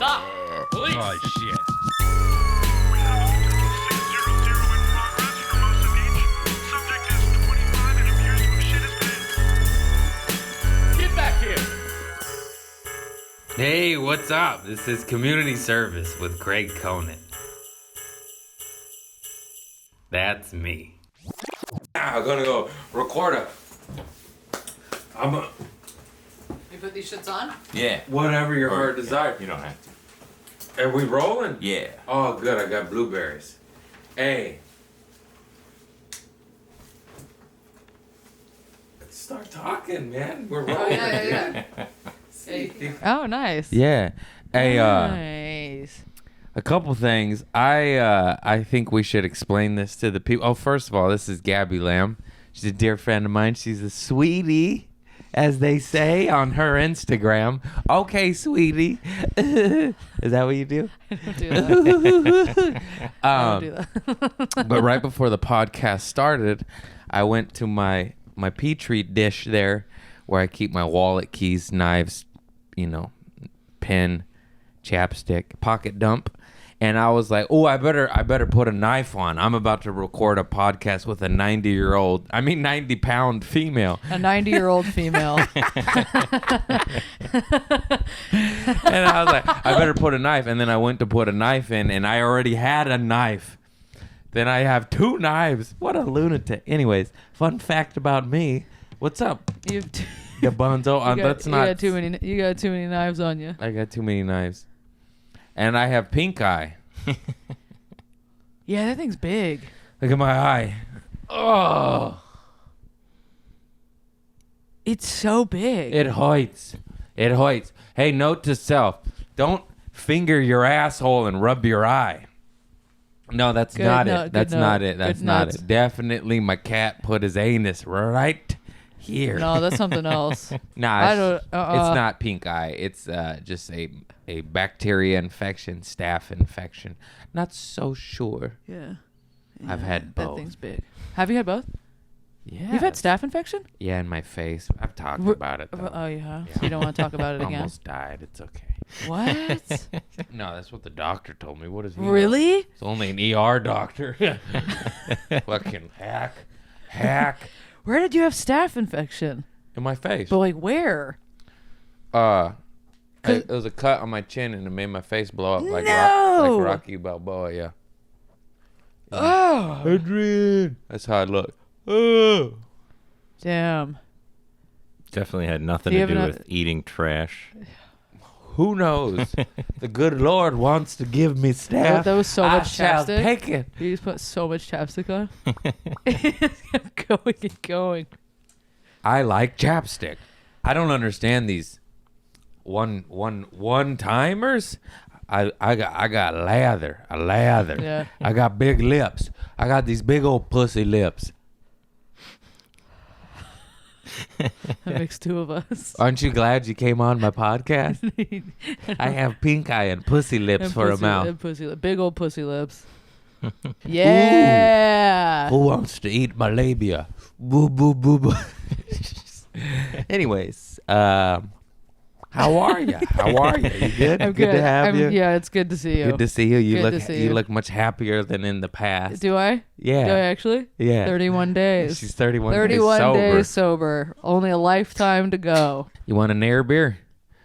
Stop! Police! Oh, shit. We have a total 600 in progress for most of each. Subject is 25 and appears to have shit his pants. Get back here! Hey, what's up? This is Community Service with Craig Conant. That's me. I'm gonna go record a... You put these shits on? Yeah. Whatever your heart desires. You don't have to. Are we rolling? Yeah. Oh, good. I got blueberries. Hey. Let's start talking, man. We're rolling. Oh, yeah. Oh, nice. Yeah. Hey, Nice. a couple things. I think we should explain this to the people. Oh, first of all, this is Gabby Lamb. She's a dear friend of mine. She's a sweetie, as they say on her Instagram. Okay, sweetie. Is that what you do? Don't do that. Don't do that. But right before the podcast started, I went to my Petri dish there where I keep my wallet, keys, knives, pen, chapstick, pocket dump. And I was like, oh, I better put a knife on. I'm about to record a podcast with a 90-pound female. A 90-year-old female. And I was like, I better put a knife. And then I went to put a knife in, and I already had a knife. Then I have two knives. What a lunatic. Anyways, fun fact about me. What's up? You've t- The bonzo. That's not. You got too many knives on you. I got too many knives. And I have pink eye. Yeah, that thing's big. Look at my eye. Oh. It's so big. It hurts. It hurts. Hey, note to self. Don't finger your asshole and rub your eye. No, that's Good not note, it. That's good not note, it. That's good not notes. it. Definitely my cat put his anus right here. No, that's something else. Nah, I it's, don't- it's not pink eye. It's just a bacteria infection, staph infection. Not so sure. Yeah. I've had That both. thing's big. Have you had both? Yeah. You've had staph infection? Yeah, in my face. I've talked Wh- about it though. Oh, you have? So you don't want to talk about it again? Almost died. It's okay. What? No, that's what the doctor told me. What does he know? Really? It's only an ER doctor. Fucking hack Where did you have staph infection? in my face. But like where? It was a cut on my chin and it made my face blow up like No! like Rocky Balboa. Yeah. Oh. Adrian. That's how I look. Oh. Damn. Definitely had nothing Do you to do have with eating trash. Who knows? The good Lord wants to give me staff. That was so I much shall chapstick. take it. You just put so much chapstick on. It kept going and going. I like chapstick. I don't understand these one timers. I got a lather. Yeah. I got big lips. I got these big old pussy lips. That makes two of us. Aren't you glad you came on my podcast? I have pink eye and pussy lips for a mouth. And big old pussy lips. Yeah. Who wants to eat my labia? Boo boo boo boo. Anyways, how are you? How are you? You good? I'm good to have you. Yeah, it's good to see you. Good to see you. You Good look to see you you. look much happier than in the past. Do I? Yeah. Do I actually? Yeah. 31 days. She's 31 31 days sober. days sober. Only a lifetime to go. You want an air beer?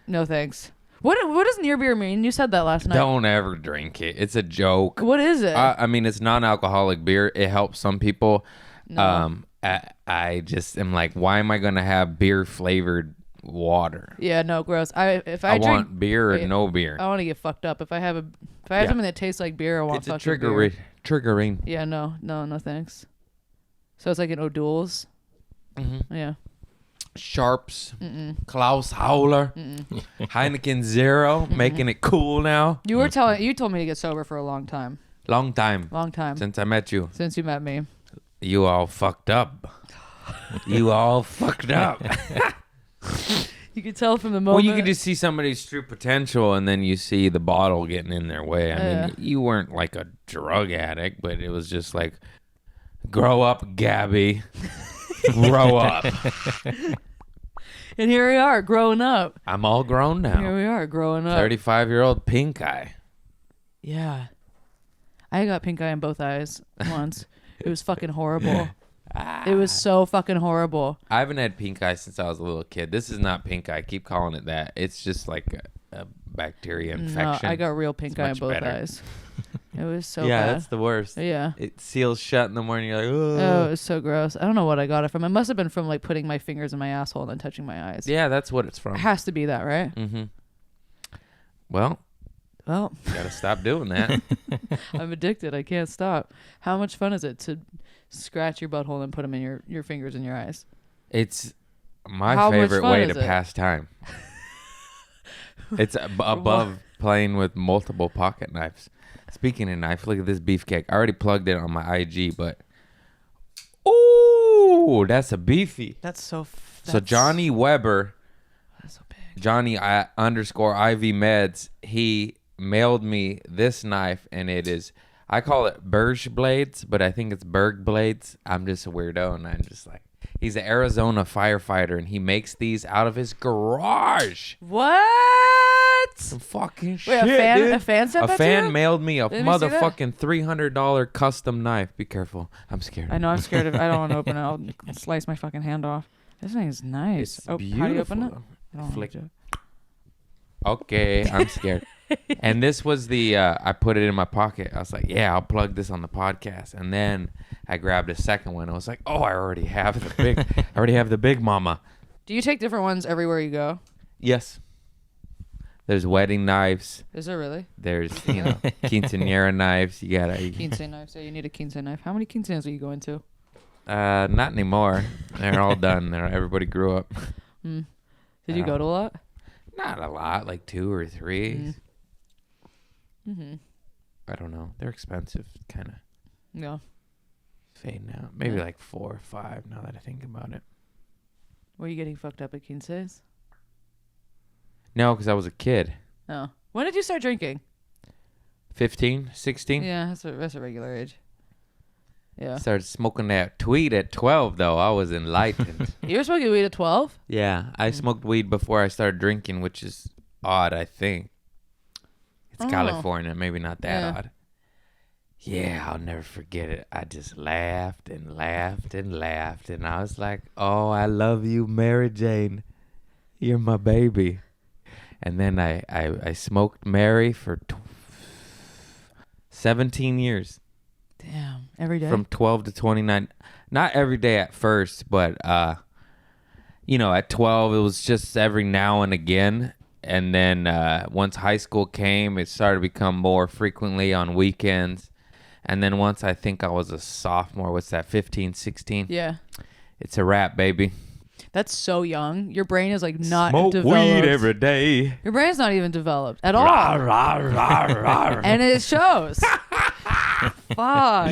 No thanks. What does near beer mean? You said that last night. Don't ever drink it. It's a joke. What is it? I mean, it's non-alcoholic beer. It helps some people. No. I just am like, why am I gonna have beer flavored water? Yeah, no, gross. If I I drink, want beer or wait, no beer. I want to get fucked up. If I have Yeah. something that tastes like beer, I want It's a fucking beer. triggering. Yeah, no, thanks. So it's like an O'Doul's. Mm-hmm. Yeah. Sharps, Klaus Howler, Heineken Zero, making it cool now. You told me to get sober for a long time. Long time Since since I met you. you met me. You all fucked up. You all fucked up. You could tell from the Well, moment. you could just see somebody's true potential, and then you see the bottle getting in their way. I mean, you weren't like a drug addict, but it was just like, grow up, Gabby. Grow up. And here we are, growing up. I'm all grown Here now. we are, growing up. 35-year-old pink eye. Yeah. I got pink eye in both eyes once. It was fucking horrible. It was so fucking horrible. I haven't had pink eye since I was a little kid. This is not pink eye. I keep calling it that. It's just like a bacteria infection. No, I got real pink It's eye in much both better. eyes. It was so yeah, bad. that's the worst. Yeah. It seals shut in the morning. You're like, Oh, oh. it was so gross. I don't know what I got it from. It must have been from like putting my fingers in my asshole and then touching my eyes. Yeah, that's what it's from. It has to be that, right? Mm-hmm. Well, Well, gotta stop doing that. I'm addicted. I can't stop. How much fun is it to scratch your butthole and put them in your fingers in your eyes? It's my How much favorite fun way is to it? pass time. It's above playing with multiple pocket knives. Speaking of knife, look at this beefcake. I already plugged it on my IG, but ooh, that's a beefy. That's so. So Johnny Weber, That's so big. Johnny underscore IV Meds, he mailed me this knife, and it is, I call it Berge blades, but I think it's Berg blades. I'm just a weirdo, and I'm just like, he's an Arizona firefighter, and he makes these out of his garage. What? Some fucking Wait, shit, a fan? dude. A fan sent A that to fan you? mailed me a Let me see that. motherfucking $300 custom knife. Be careful. I'm scared. I know. I'm scared of. I don't want to open it. I'll slice my fucking hand off. This thing is nice. It's How do you open it? beautiful. I don't Flick. want Okay, I'm scared. And this was the I put it in my pocket. I was like, yeah, I'll plug this on the podcast. And then I grabbed a second one. I was like, oh, I already have the big mama. Do you take different ones everywhere you go? Yes. There's wedding knives. Is there really? There's, quinceanera knives. You gotta Quince knife. So you need a quince knife. How many quinceañeras are you going to? not anymore. They're all done. Everybody grew up. Did you go to a lot? Not a lot, like 2 or 3. Mm-hmm. I don't know. They're expensive, kind of Yeah. fading out. Maybe Yeah. like 4 or 5 now that I think about it. Were you getting fucked up at quinces? No, because I was a kid. No. When did you start drinking? 15, 16. Yeah, that's a regular age. Yeah. Started smoking that tweed at 12, though. I was enlightened. You were smoking weed at 12? Yeah, I smoked weed before I started drinking, which is odd, I think. It's Oh. California, maybe not that Yeah. odd. Yeah, I'll never forget it. I just laughed and laughed and laughed, and I was like, oh, I love you, Mary Jane. You're my baby. And then I smoked Mary for 17 years. Damn. Every day? From 12 to 29. Not every day at first, but at 12 it was just every now and again. And then once high school came, it started to become more frequently on weekends. And then once I think I was a sophomore, what's that, 15, 16? Yeah. It's a wrap, baby. That's so young. Your brain is like not Smoke developed. weed every day. Your brain's not even developed at all. Rah, rah, rah, rah. And it shows. Fuck.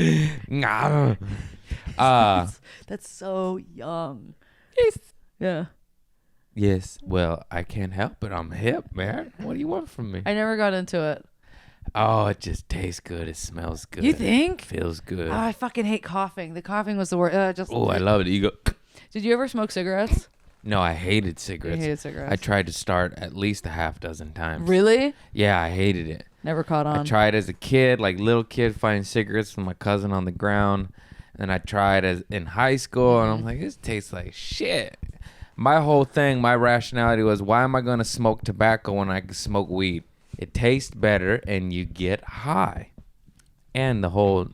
That's so young. Yeah. Yes, well, I can't help it. I'm hip, man. What do you want from me? I never got into it. Oh, it just tastes good. It smells good. You think? Feels good. Oh, I fucking hate coughing. The coughing was the worst. Oh, I love it. You go. Did you ever smoke cigarettes? No, I hated I cigarettes. hated cigarettes. I tried to start at least a half dozen times. Really? Yeah, I hated it. Never caught on. I tried as a kid, like little kid, finding cigarettes with my cousin on the ground. And I tried as in high school, and I'm like, this tastes like shit. My whole thing, my rationality was, why am I going to smoke tobacco when I can smoke weed? It tastes better, and you get high. And the whole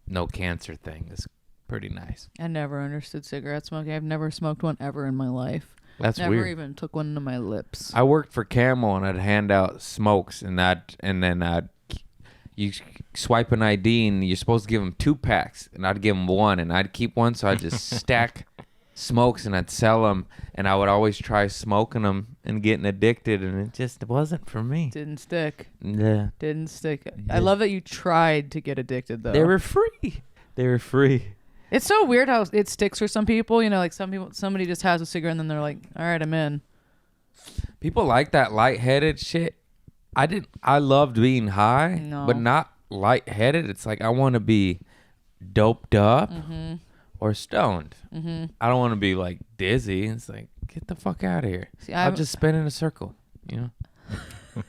no cancer thing is pretty nice. I never understood cigarette smoking. I've never smoked one ever in my life. That's Never weird. even took one to my lips. I worked for Camel, and I'd hand out smokes, and then you swipe an ID, and you're supposed to give them 2 packs, and I'd give them 1, and I'd keep one, so I'd just stack smokes, and I'd sell them, and I would always try smoking them and getting addicted, and it just wasn't for me. Didn't stick. Yeah. Didn't stick. I love that you tried to get addicted though. They were free. They were free. It's so weird how it sticks for some people. You know, like somebody just has a cigarette and then they're like, all right, I'm in. People like that lightheaded shit. I loved being high, No. but not lightheaded. It's like I want to be doped up or stoned. I don't want to be like dizzy. It's like get the fuck out of here. See, I'll just spin in a circle. You know.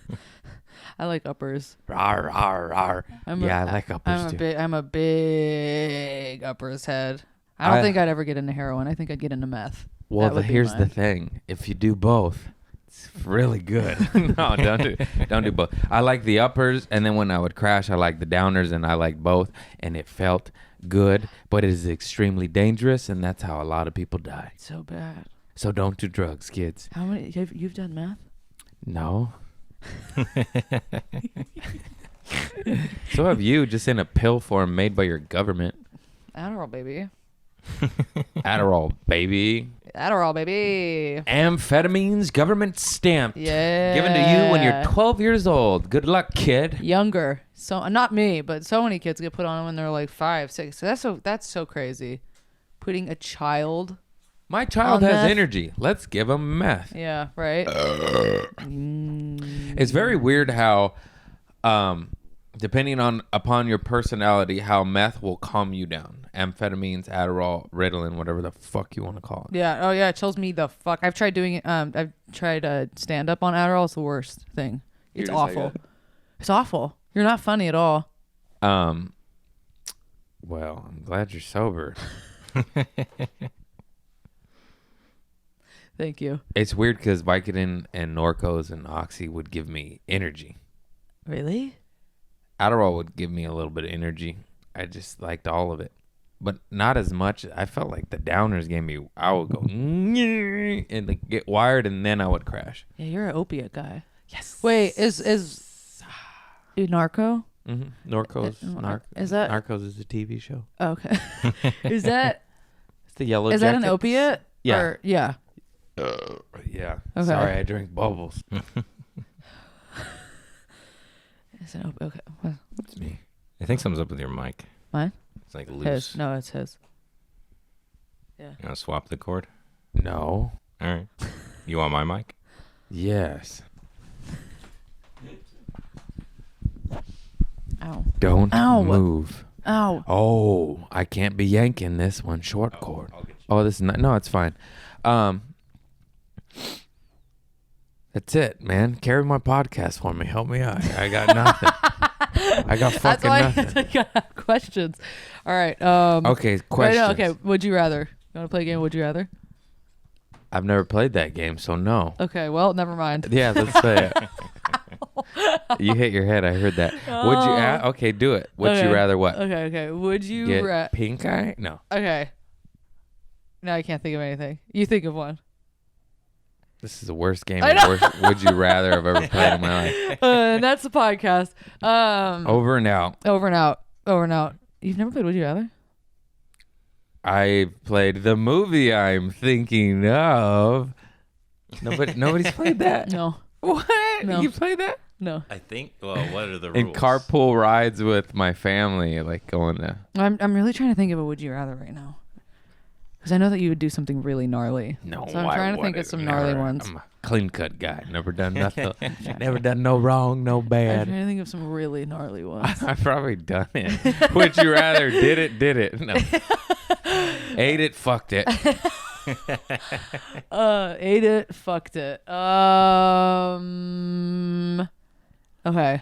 I like uppers. Rawr, rawr, rawr. I like uppers too. I'm a big uppers head. I don't think I'd ever get into heroin. I think I'd get into meth. Well, here's the thing: if you do both, it's really good. No, don't do both. I like the uppers, and then when I would crash, I like the downers, and I like both, and it felt good. But it is extremely dangerous, and that's how a lot of people die. So bad. So don't do drugs, kids. How many? You've done meth? No. So have you, just in a pill form made by your government. Adderall, baby. Adderall, baby. Adderall, baby. Amphetamines, government stamped. Yeah. Given to you when you're 12 years old. Good luck, kid. Younger. So not me, but so many kids get put on when they're like 5, 6. So that's so crazy. Putting a child. My child On has meth? energy. Let's give him meth. Yeah, right. It's very weird how, depending upon your personality, how meth will calm you down. Amphetamines, Adderall, Ritalin, whatever the fuck you want to call it. Yeah. Oh yeah, it chills me the fuck. I've tried doing it. I've tried stand up on Adderall. It's the worst thing. You're It's just like awful. It's awful. You're not funny at all. Well, I'm glad you're sober. Thank you. It's weird because Vicodin and Norcos and Oxy would give me energy. Really? Adderall would give me a little bit of energy. I just liked all of it, but not as much. I felt like the downers gave me. I would go and like get wired, and then I would crash. Yeah, you're an opiate guy. Yes. Wait, is Narco? Mm-hmm. Narcos. Is that- Narcos is a TV show. Oh, okay. Is that It's the Yellow is that an Jackets. opiate? Yeah. Or, yeah. Yeah. Okay. Sorry, I drink bubbles. It's an opiate. Okay. What? It's me. I think something's up with your mic. Mine? It's like loose. His. No, it's his. Yeah. You want to swap the cord? No. All right. You want my mic? Yes. Ow. Don't Ow. move. Ow. Oh, I can't be yanking this one short cord. Oh, this is not. No, it's fine. That's it, man. Carry my podcast for me. Help me out. I got nothing. I got That's fucking why nothing. I got questions. All right. Okay, Right, questions. no, okay. Would you rather? You want to play a game? Would you rather? I've never played that game, so no. Okay. Well, never mind. Yeah, let's say it. You hit your head. I heard that. Would you? Okay, do it. Would you Okay. rather what? Okay. Okay. Would you? Get pink eye? No. Okay. No, I can't think of anything. You think of one. This is the worst game I of know. worst would you rather I've ever played in my life. And that's the podcast. Over and out. Over and out. Over and out. You've never played Would You Rather? I played the movie I'm thinking of. Nobody's played that. No. What? No. You played that? No. I think. Well, what are the In carpool rides with my family, like going to. I'm really trying to think of a Would You Rather right now. Because I know that you would do something really gnarly. No, So I'm trying to think of some gnarly ones. I'm a clean cut guy. Never done nothing. Never done no wrong, no I'm bad. trying to think of some really gnarly ones. I've probably done it. Would you rather did it? No. Ate it, fucked it. Ate it, fucked it. Okay.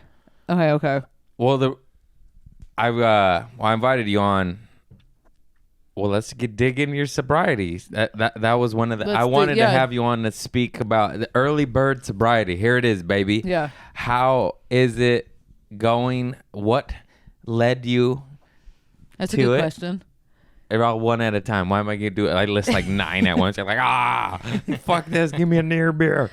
Well, I invited you on. Well, let's dig into your sobriety. That was one of the. I wanted to have you on to speak about the early bird sobriety. Here it is, baby. Yeah. How is it going? What led you? That's a To good it? question. All one at a time. Why am I gonna do it? I list like 9 at once. You're like, fuck this. Give me a near beer.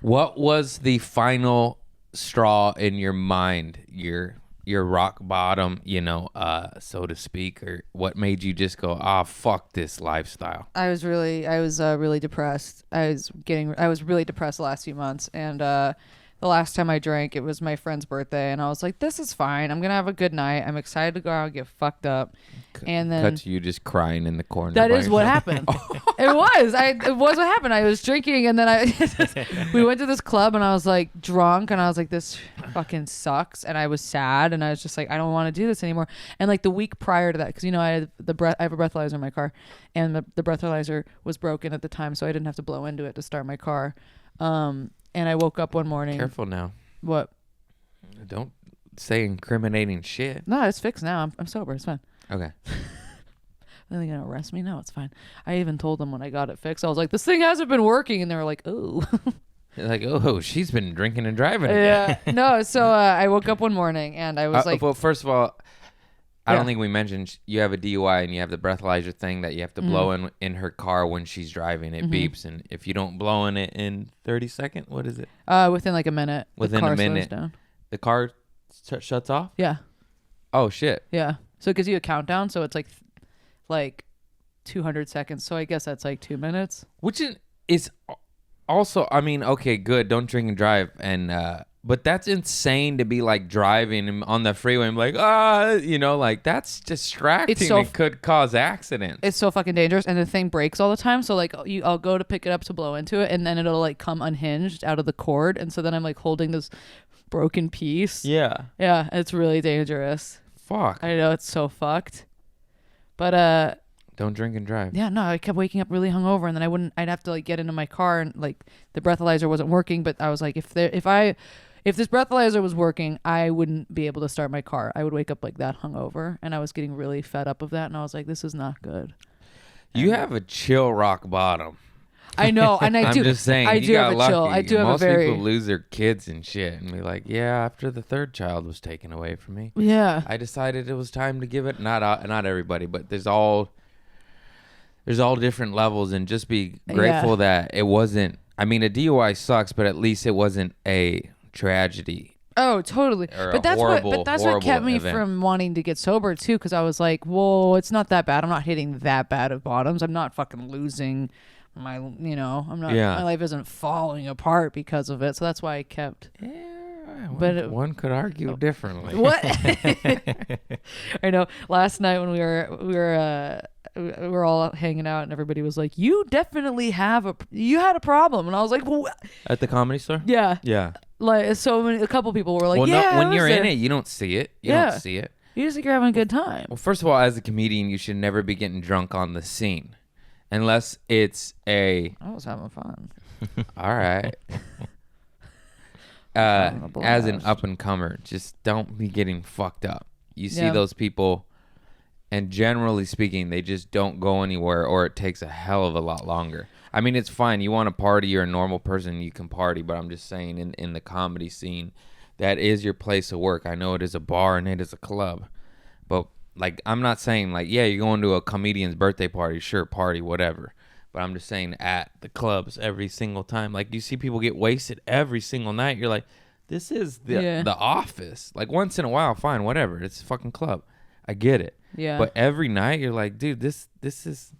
What was the final straw in your mind? Your rock bottom, so to speak, or what made you just go, fuck this lifestyle? I was really depressed. I was really depressed the last few months, and the last time I drank, it was my friend's birthday, and I was like, this is fine. I'm gonna have a good night. I'm excited to go out and get fucked up. And then Cut to you just crying in the corner. that by is what yourself. happened. It was what happened. I was drinking, and then we went to this club, and I was like drunk, and I was like, this fucking sucks, and I was sad, and I was just like, I don't want to do this anymore. And like the week prior to that, because I had I have a breathalyzer in my car, and the breathalyzer was broken at the time, so I didn't have to blow into it to start my car. And I woke up one morning. Careful now. What? Don't say incriminating shit. No, it's fixed now. I'm sober. It's fine. Okay. Are they gonna arrest me? No, it's fine. I even told them when I got it fixed, I was like, this thing hasn't been working, and they were like, oh. You're like, oh, she's been drinking and driving again. Yeah. No, so I woke up one morning and I was like, well, first of all, I Yeah. don't think we mentioned you have a DUI and you have the breathalyzer thing that you have to blow in her car when she's driving. It beeps, and if you don't blow in it in 30 seconds, what is it? within like a minute. Within the car a minute. slows down. The car shuts off? Yeah. Oh, shit. Yeah. So it gives you a countdown. So it's like 200 seconds. So I guess that's like 2 minutes. Which is also, I mean, okay, good. Don't drink and drive. But that's insane to be like driving on the freeway and be like, like that's distracting. It's so It could cause accidents. It's so fucking dangerous, and the thing breaks all the time. So like I'll go to pick it up to blow into it, and then it'll like come unhinged out of the cord, and so then I'm like holding this broken piece. Yeah. Yeah, it's really dangerous. Fuck. I know, it's so fucked. But Don't drink and drive. yeah, no, I kept waking up really hungover, and then I'd have to like get into my car, and like the breathalyzer wasn't working, but I was like, if this breathalyzer was working, I wouldn't be able to start my car. I would wake up like that hungover, and I was getting really fed up of that, and I was like, this is not good. You have a chill rock bottom. I know, and I I'm do. just saying. I you do got have a lucky. chill. I do have Most a very. people lose their kids and shit and be like, yeah, after the third child was taken away from me, Yeah. I decided it was time to give it. Not everybody, but there's all different levels, and just be grateful that it wasn't. I mean, a DUI sucks, but at least it wasn't a tragedy. Oh, totally. Or But a that's horrible, what kept horrible me event. from wanting to get sober too, because I was like, whoa, it's not that bad. I'm not hitting that bad of bottoms. I'm not fucking losing my, I'm not. Yeah. My life isn't falling apart because of it. So that's why I kept. Yeah, But one could argue differently. What? I know. Last night when we were all hanging out, and everybody was like, "You definitely had a problem," and I was like, "Well, At the Comedy Store? yeah." Yeah. Like a couple people were like, Well, "Yeah." no, when I was you're in there." it, you don't see it. You Yeah. don't see it. You just think you're having a good time. Well, first of all, as a comedian, you should never be getting drunk on the scene. Unless it's a... I was having fun. All right. Having a As an blast. up-and-comer, just don't be getting fucked up. You see Yeah. those people, and generally speaking, they just don't go anywhere, or it takes a hell of a lot longer. I mean, it's fine. You want to party, you're a normal person, you can party, but I'm just saying in the comedy scene, that is your place of work. I know it is a bar and it is a club, but like, I'm not saying like, yeah, you're going to a comedian's birthday party, sure, party, whatever. But I'm just saying at the clubs every single time, like you see people get wasted every single night. You're like, this is the office. Like once in a while, fine, whatever. It's a fucking club. I get it. Yeah. But every night you're like, dude, this is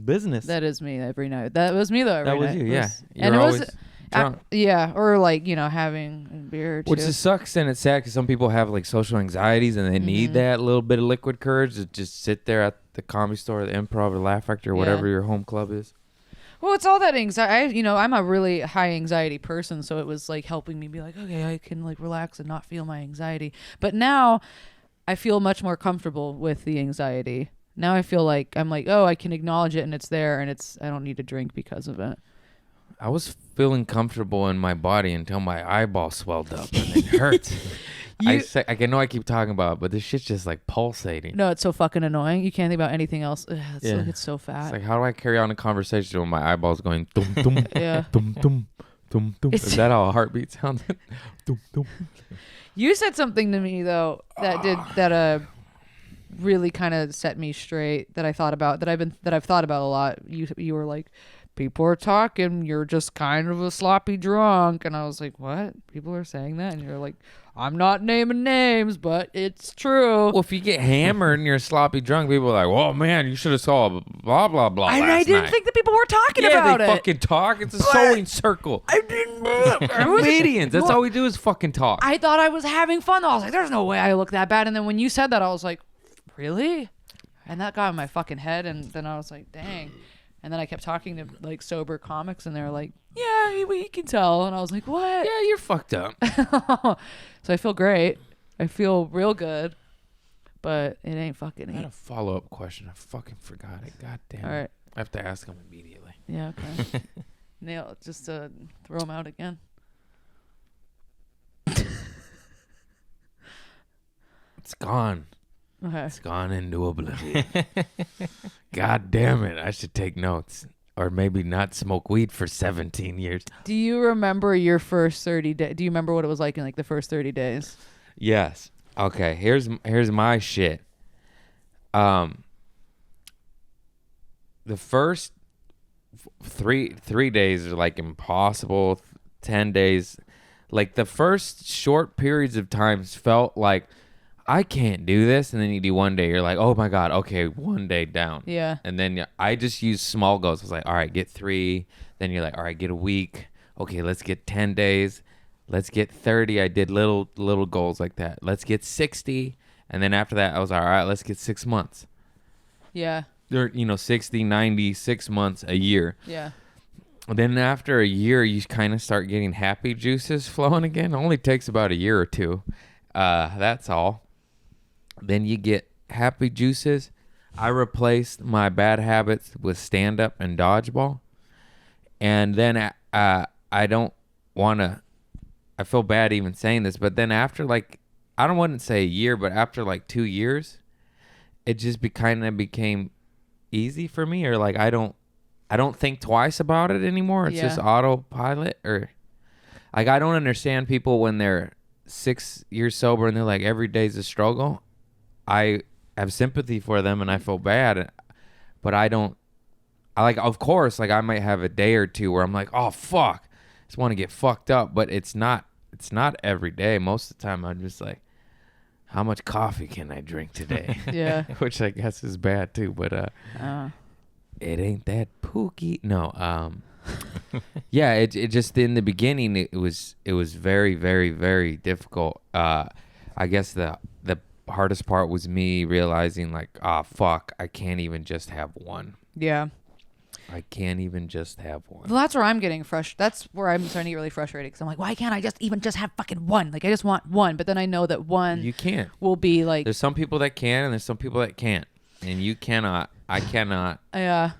business. That is me every night. That was me though. Every That was night. you, It yeah. was- You're and it always was drunk. yeah, or like having a beer too. Which just sucks, and it's sad because some people have like social anxieties and they need that little bit of liquid courage to just sit there at the Comedy Store, the Improv, or Laugh Factory, or whatever your home club is. Well, it's all that anxiety. I'm a really high anxiety person, so it was like helping me be like, okay, I can like relax and not feel my anxiety. But now I feel much more comfortable with the anxiety. Now I feel like I'm like, oh, I can acknowledge it and it's there, and I don't need to drink because of it. I was feeling comfortable in my body until my eyeball swelled up and it hurts. I know I keep talking about it, but this shit's just like pulsating. No, it's so fucking annoying. You can't think about anything else. Ugh, Yeah. it's so fat. It's like, how do I carry on a conversation when my eyeballs going dum dum Yeah. dum dum dum dum? Is that how a heartbeat sounds? Dum dum. You said something to me though that really kind of set me straight, that I thought about, that I've thought about a lot. You were like, people are talking, you're just kind of a sloppy drunk. And I was like, what? People are saying that? And you're like, I'm not naming names, but it's true. Well, if you get hammered and you're sloppy drunk, people are like, "Well, man, you should have saw blah blah blah." And last I didn't night." think that people were talking Yeah, about they it. fucking talk. It's a sewing circle. I didn't. We're comedians. That's all we do is fucking talk. I thought I was having fun. I was like, there's no way I look that bad. And then when you said that, I was like, really? And that got in my fucking head. And then I was like, dang. And then I kept talking to like sober comics, and they were like, yeah, we can tell. And I was like, what? Yeah, you're fucked up. So I feel great. I feel real good. But it ain't fucking I had it. a follow-up question. I fucking forgot it. God damn it. All right. I have to ask him immediately. Yeah, okay. Nail it. Just throw them out again. It's gone. Okay. It's gone into oblivion. God damn it. I should take notes. Or maybe not smoke weed for 17 years. Do you remember your first 30 days? Do you remember what it was like in like the first 30 days? Yes. Okay. Here's my shit. The first three days are like impossible. 10 days, like the first short periods of times felt like I can't do this, and then you do one day, you're like, oh my god, okay, one day down. Yeah. And then I just used small goals. I was like, all right, get 3. Then you're like, all right, get a week. Okay, let's get 10 days. Let's get 30. I did little goals like that. Let's get 60. And then after that, I was like, all right, let's get 6 months. Yeah. Or, 60, 90, 6 months, a year. Yeah. And then after a year, you kind of start getting happy juices flowing again. It only takes about a year or two. That's all. Then you get happy juices. I replaced my bad habits with stand-up and dodgeball. And then I don't want to... I feel bad even saying this, but then after like... I wouldn't say a year, but after like 2 years, it just kind of became easy for me. Or like I don't think twice about it anymore. It's just autopilot. Or like I don't understand people when they're 6 years sober and they're like, every day's a struggle. I have sympathy for them and I feel bad, but of course, like I might have a day or two where I'm like, oh fuck, I just want to get fucked up, but it's not every day. Most of the time I'm just like, how much coffee can I drink today? Yeah. Which I guess is bad too, but it ain't that pooky. No, yeah, it just in the beginning it was very, very, very difficult. I guess the hardest part was me realizing like, fuck, I can't even just have one. Yeah. I can't even just have one. Well, that's where I'm getting That's where I'm starting to get really frustrated because I'm like, why can't I just have fucking one? Like, I just want one. But then I know that one You can't. will be like, There's some people that can and there's some people that can't. And you cannot. I cannot. yeah.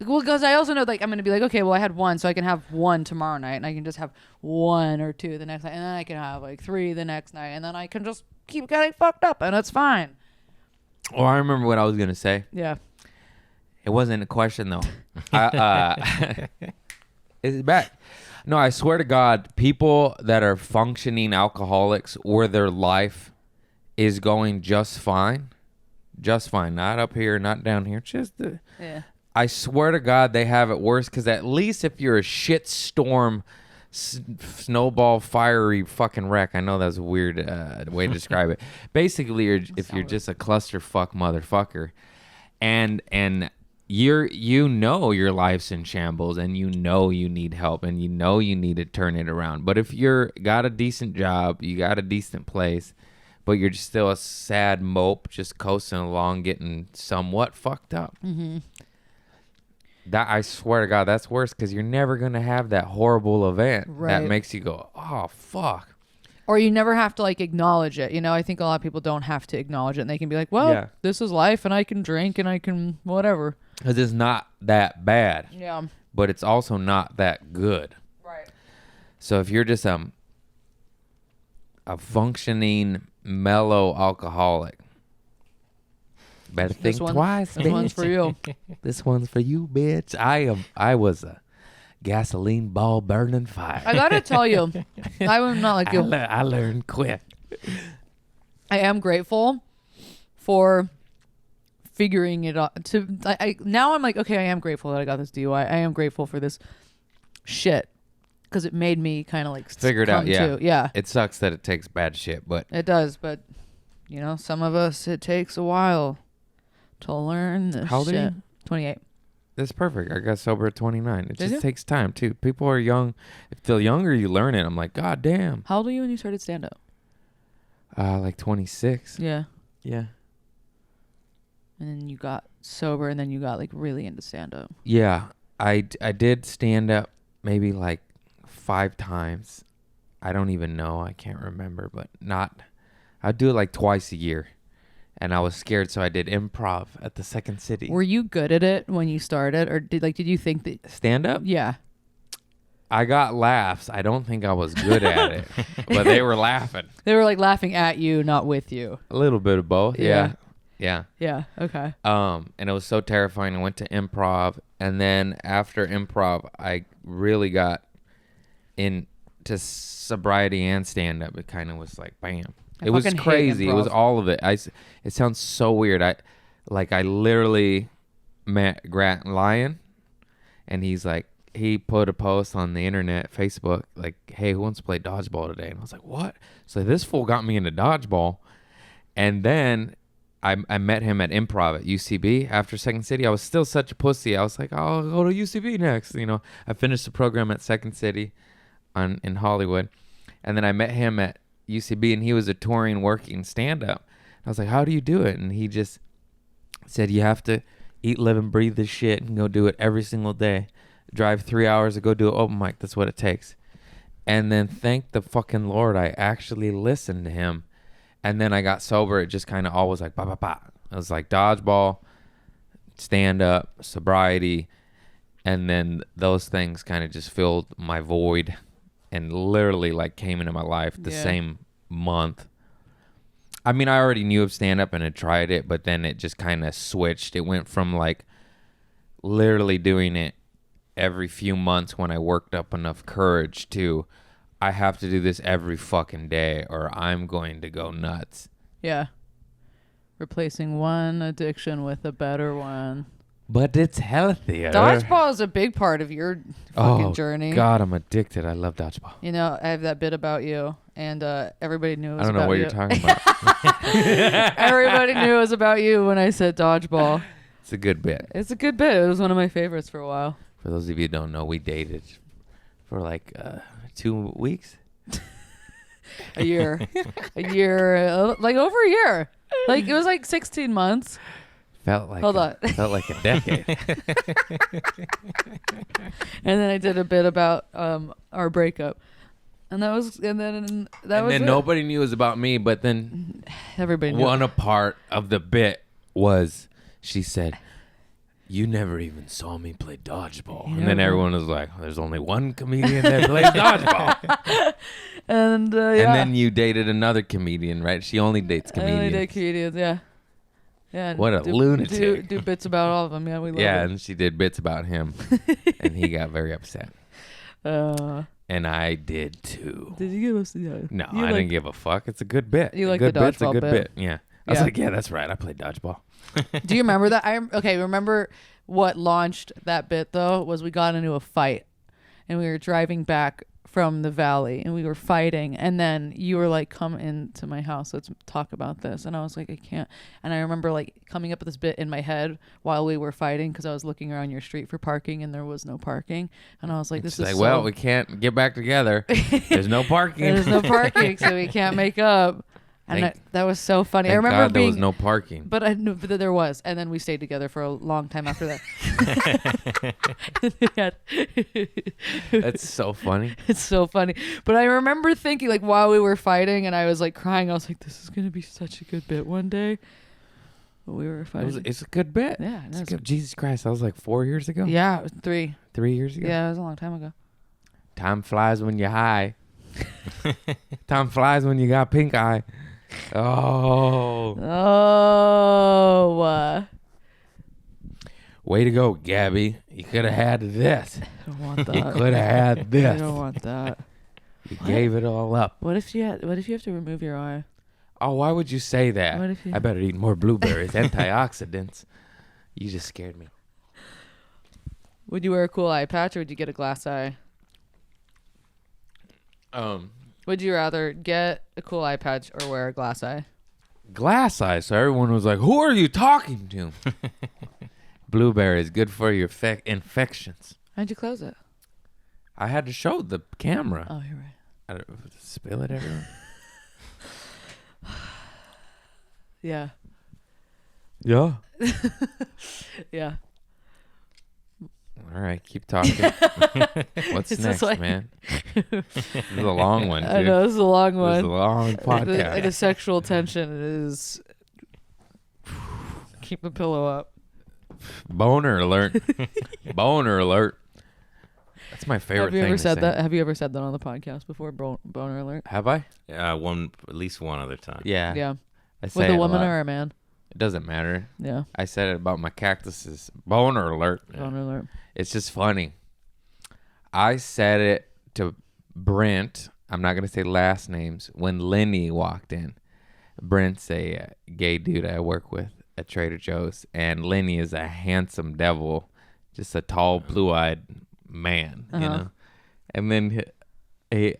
Well, because I also know like I'm going to be like, okay, well, I had one, so I can have one tomorrow night and I can just have 1 or 2 the next night. And then I can have like 3 the next night. And then I can just keep getting fucked up and it's fine. Oh, I remember what I was going to say. Yeah. It wasn't a question though. It's back. No, I swear to God, people that are functioning alcoholics or their life is going just fine. Just fine. Not up here, not down here. Yeah. I swear to God, they have it worse because at least if you're a shit storm, snowball, fiery fucking wreck. I know that's a weird way to describe it. Basically, if you're just a clusterfuck motherfucker, and you know your life's in shambles, and you know you need help, and you know you need to turn it around. But if you're got a decent job, you got a decent place, but you're just still a sad mope, just coasting along, getting somewhat fucked up. Mm-hmm. That I swear to God, that's worse because you're never gonna have that horrible event that makes you go, oh fuck. Or you never have to like acknowledge it. You know, I think a lot of people don't have to acknowledge it, and they can be like, well, this is life, and I can drink, and I can whatever. Because it's not that bad. Yeah. But it's also not that good. Right. So if you're just a functioning mellow alcoholic, better think twice. This one's for you. This one's for you, bitch. I was a gasoline ball burning fire. I gotta tell you, I'm not like you. I learned quick. I am grateful for figuring it out. Now I'm like, okay, I am grateful that I got this DUI. I am grateful for this shit because it made me kind of like Figure it out. come Yeah. to. Yeah, It sucks that it takes bad shit, but it does. But you know, some of us it takes a while to learn this How old are shit. you? 28. that's perfect. I got sober at 29. It Did just you? takes time too. People are young. The younger you learn it, I'm like, God damn. How old are you when you started stand up? Like 26. Yeah. Yeah. And then you got sober, and then you got like really into stand up. Yeah. I did stand up maybe like 5 times. I don't even know. I can't remember, but I'd do it like twice a year. And I was scared, so I did improv at the Second City. Were you good at it when you started, or did you think that? Stand up? Yeah. I got laughs. I don't think I was good at it, but they were laughing. They were like laughing at you, not with you. A little bit of both. Yeah. Yeah. Yeah. Okay. And it was so terrifying. I went to improv, and then after improv, I really got into sobriety and stand up. It kind of was like, bam. I It was fucking hate crazy. It was improv. all of it. It sounds so weird. I literally met Grant Lyon, and he put a post on the internet, Facebook, like, hey, who wants to play dodgeball today? And I was like, what? So this fool got me into dodgeball. And then I met him at improv at UCB after Second City. I was still such a pussy. I was like, I'll go to UCB next. You know, I finished the program at Second City in Hollywood. And then I met him at UCB, and he was a touring, working stand-up. I was like, how do you do it? And he just said, you have to eat, live, and breathe this shit and go do it every single day. Drive 3 hours to go do an open mic. That's what it takes. And then thank the fucking Lord I actually listened to him. And then I got sober. It just kind of all was like, bah, bah, bah. It was like dodgeball, stand-up, sobriety. And then those things kind of just filled my void and literally like came into my life the Yeah. same month. I mean, I already knew of stand-up and had tried it, but then it just kind of switched. It went from like literally doing it every few months when I worked up enough courage to I have to do this every fucking day or I'm going to go nuts. Yeah. Replacing one addiction with a better one. But it's healthier. Dodgeball is a big part of your fucking journey. God, I'm addicted. I love dodgeball. You know, I have that bit about you, and everybody knew it was I don't know about what you. you're talking about. Everybody knew it was about you when I said dodgeball. It's a good bit. It's a good bit. It was one of my favorites for a while. For those of you who don't know, we dated for like 2 weeks. A year. Like over a year. Like, it was like 16 months. Felt like Hold on. Felt like a decade. And then I did a bit about our breakup. And that was, and then and was then it. nobody knew it was about me, but then Everybody knew. one part of the bit was she said, you never even saw me play dodgeball. You And then never- everyone was like, there's only one comedian that plays dodgeball. And yeah. And then you dated another comedian, right? She only dates I only comedians. did comedians, yeah. Yeah. What a lunatic. Do bits about all of them. Yeah, we love Yeah, it. and she did bits about him. And he got very upset. And I did too. Did you give us? Yeah. No, You I didn't give a fuck. It's a good bit. You A like good the bit's a dodgeball good bit. Yeah. I was Yeah. like, yeah, that's right. I played dodgeball. Do you remember that? Remember what launched that bit though was we got into a fight, and we were driving back from the valley, and we were fighting, and then you were like, "Come into my house, let's talk about this," and I was like, "I can't." And I remember like coming up with this bit in my head while we were fighting because I was looking around your street for parking, and there was no parking, and I was like, "This She's is like, well, we can't get back together. There's no parking. there's no parking, so we can't make up." And Thank- that was so funny. I Thank remember God there being was no parking. But I knew that there was, and then we stayed together for a long time after that. Yeah. That's so funny. It's so funny. But I remember thinking, like, while we were fighting, and I was like crying, I was like, "This is gonna be such a good bit one day." But we were fighting. It's a good bit. Yeah, It's that's- good. Jesus Christ, that was like 4 years ago. Yeah, it was 3. 3 years ago. Yeah, it was a long time ago. Time flies when you're high. Time flies when you got pink eye. Oh, Oh, way to go, Gabby. You could have had this. I don't want that. You could have had I this. don't want that. You gave it all up. What if you have to remove your eye? Oh, why would you say that? What if you- I better eat more blueberries, antioxidants. You just scared me. Would you wear a cool eye patch or would you get a glass eye? Would you rather get a cool eye patch or wear a glass eye? Glass eye. So everyone was like, "Who are you talking to?" Blueberries good for your infections. How'd you close it? I had to show the camera. Oh, you're right. I don't, spill it everywhere. Yeah. Yeah. Yeah. All right, keep talking. What's It's just next, like- man? This is a long one, dude. I know, this is a long This is a one. long Like podcast. the sexual tension is. Keep the pillow up. Boner alert. Boner alert. That's my favorite Have you thing ever to said say. that? Have you ever said that on the podcast before? Boner alert. Have I? At least one other time. Yeah. Yeah. I say With it a woman lot. or a man? It doesn't matter. Yeah. I said it about my cactuses. Boner alert. Boner alert. It's just funny. I said it to Brent. I'm not going to say last names. When Lenny walked in. Brent's a gay dude I work with at Trader Joe's. And Lenny is a handsome devil. Just a tall, blue-eyed man, you know? And then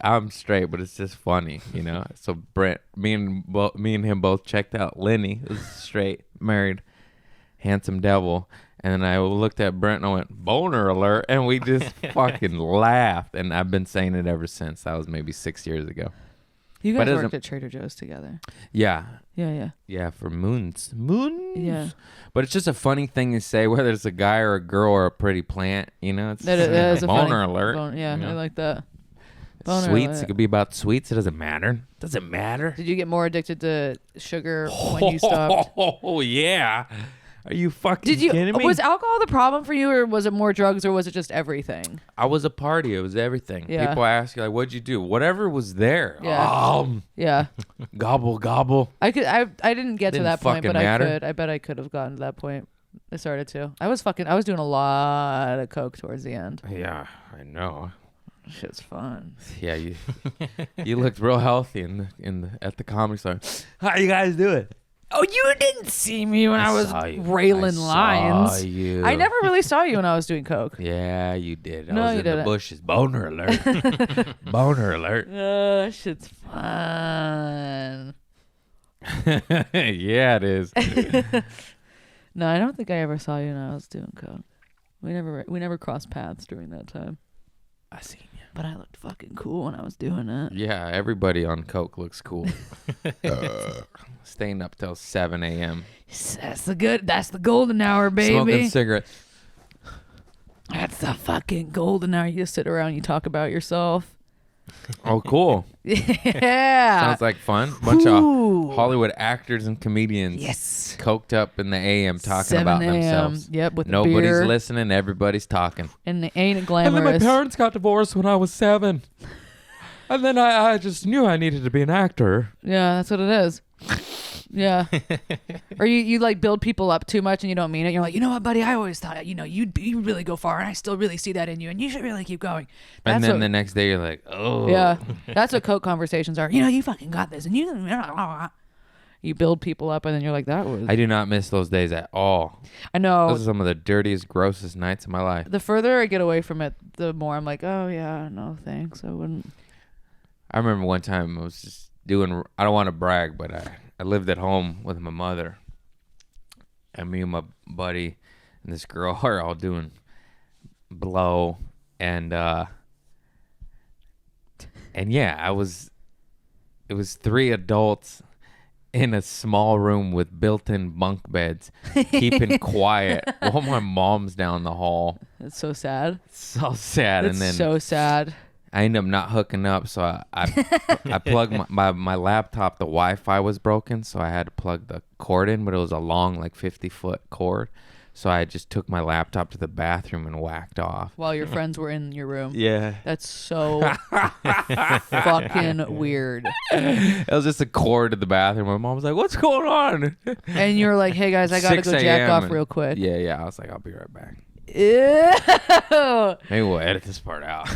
I'm straight, but it's just funny, you know? So Brent, me and him both checked out Lenny, who's straight, married, handsome devil. And then I looked at Brent and I went, boner alert. And we just fucking laughed. And I've been saying it ever since. That was maybe 6 years ago. You But guys it worked doesn't- at Trader Joe's together. Yeah. Yeah. Yeah, for moons. Moons? Yeah. But it's just a funny thing to say, whether it's a guy or a girl or a pretty plant, you know? It's That is a boner funny, alert. Yeah, you know? I like that. Boner Sweets. alert. It could be about sweets. It doesn't matter. Doesn't matter. Did you get more addicted to sugar when you stopped? Oh, yeah. Are you fucking Did you? kidding me? Was alcohol the problem for you, or was it more drugs, or was it just everything? I was a party. It was everything. Yeah. People ask you, like, what'd you do? Whatever was there. Yeah. Yeah, Gobble, gobble. I could. I didn't get to Didn't that point, fucking but matter. I could. I bet I could have gotten to that point. I started to. I was doing a lot of coke towards the end. Yeah, I know. Shit's fun. Yeah, you looked real healthy at the comedy store. How you guys doing? Oh, you didn't see me when I was saw you. railing lines. Saw you. I never really saw you when I was doing coke. Yeah, you did. No, I was you in the didn't. bushes. Boner alert. Boner alert. Shit's fun. Yeah, it is. No, I don't think I ever saw you when I was doing coke. We never crossed paths during that time. I seen you. But I looked fucking cool when I was doing it. Yeah, everybody on coke looks cool. Staying up till 7 a.m. That's the golden hour, Smoking baby. cigarettes. That's the fucking golden hour. You just sit around, you talk about yourself. Oh, cool. Yeah. Sounds like fun. Bunch Ooh. of Hollywood actors and comedians. Yes. Coked up in the AM talking 7 about a.m. themselves. Yep, with the Nobody's beer. listening. Everybody's talking. And it ain't glamorous. got divorced when I was 7. And then I just knew I needed to be an actor. Yeah, that's what it is. Yeah. Or you like build people up too much and you don't mean it. You're like, you know what, buddy? I always thought, you'd really go far, and I still really see that in you, and you should really keep going. And That's then what- the next day you're like, oh. Yeah, that's what coke conversations are. You fucking got this, and you build people up, and then you're like, that was. I do not miss those days at all. I know. Those are some of the dirtiest, grossest nights of my life. The further I get away from it, the more I'm like, oh yeah, no thanks, I wouldn't. I remember one time I was just doing, I don't want to brag, but I lived at home with my mother. And me and my buddy and this girl are all doing blow. And yeah, it was 3 adults in a small room with built-in bunk beds, keeping quiet while my mom's down the hall. It's so sad. So sad. It's And then so sad. I ended up not hooking up, so I plugged my laptop. The Wi-Fi was broken, so I had to plug the cord in, but it was a long, like 50-foot cord. So I just took my laptop to the bathroom and whacked off. While your friends were in your room. Yeah. That's so fucking weird. It was just a cord to the bathroom. My mom was like, "What's going on?" And you're like, hey guys, I gotta 6 go jack a.m. off and- real quick. Yeah. I was like, "I'll be right back." Ew. Maybe we'll edit this part out.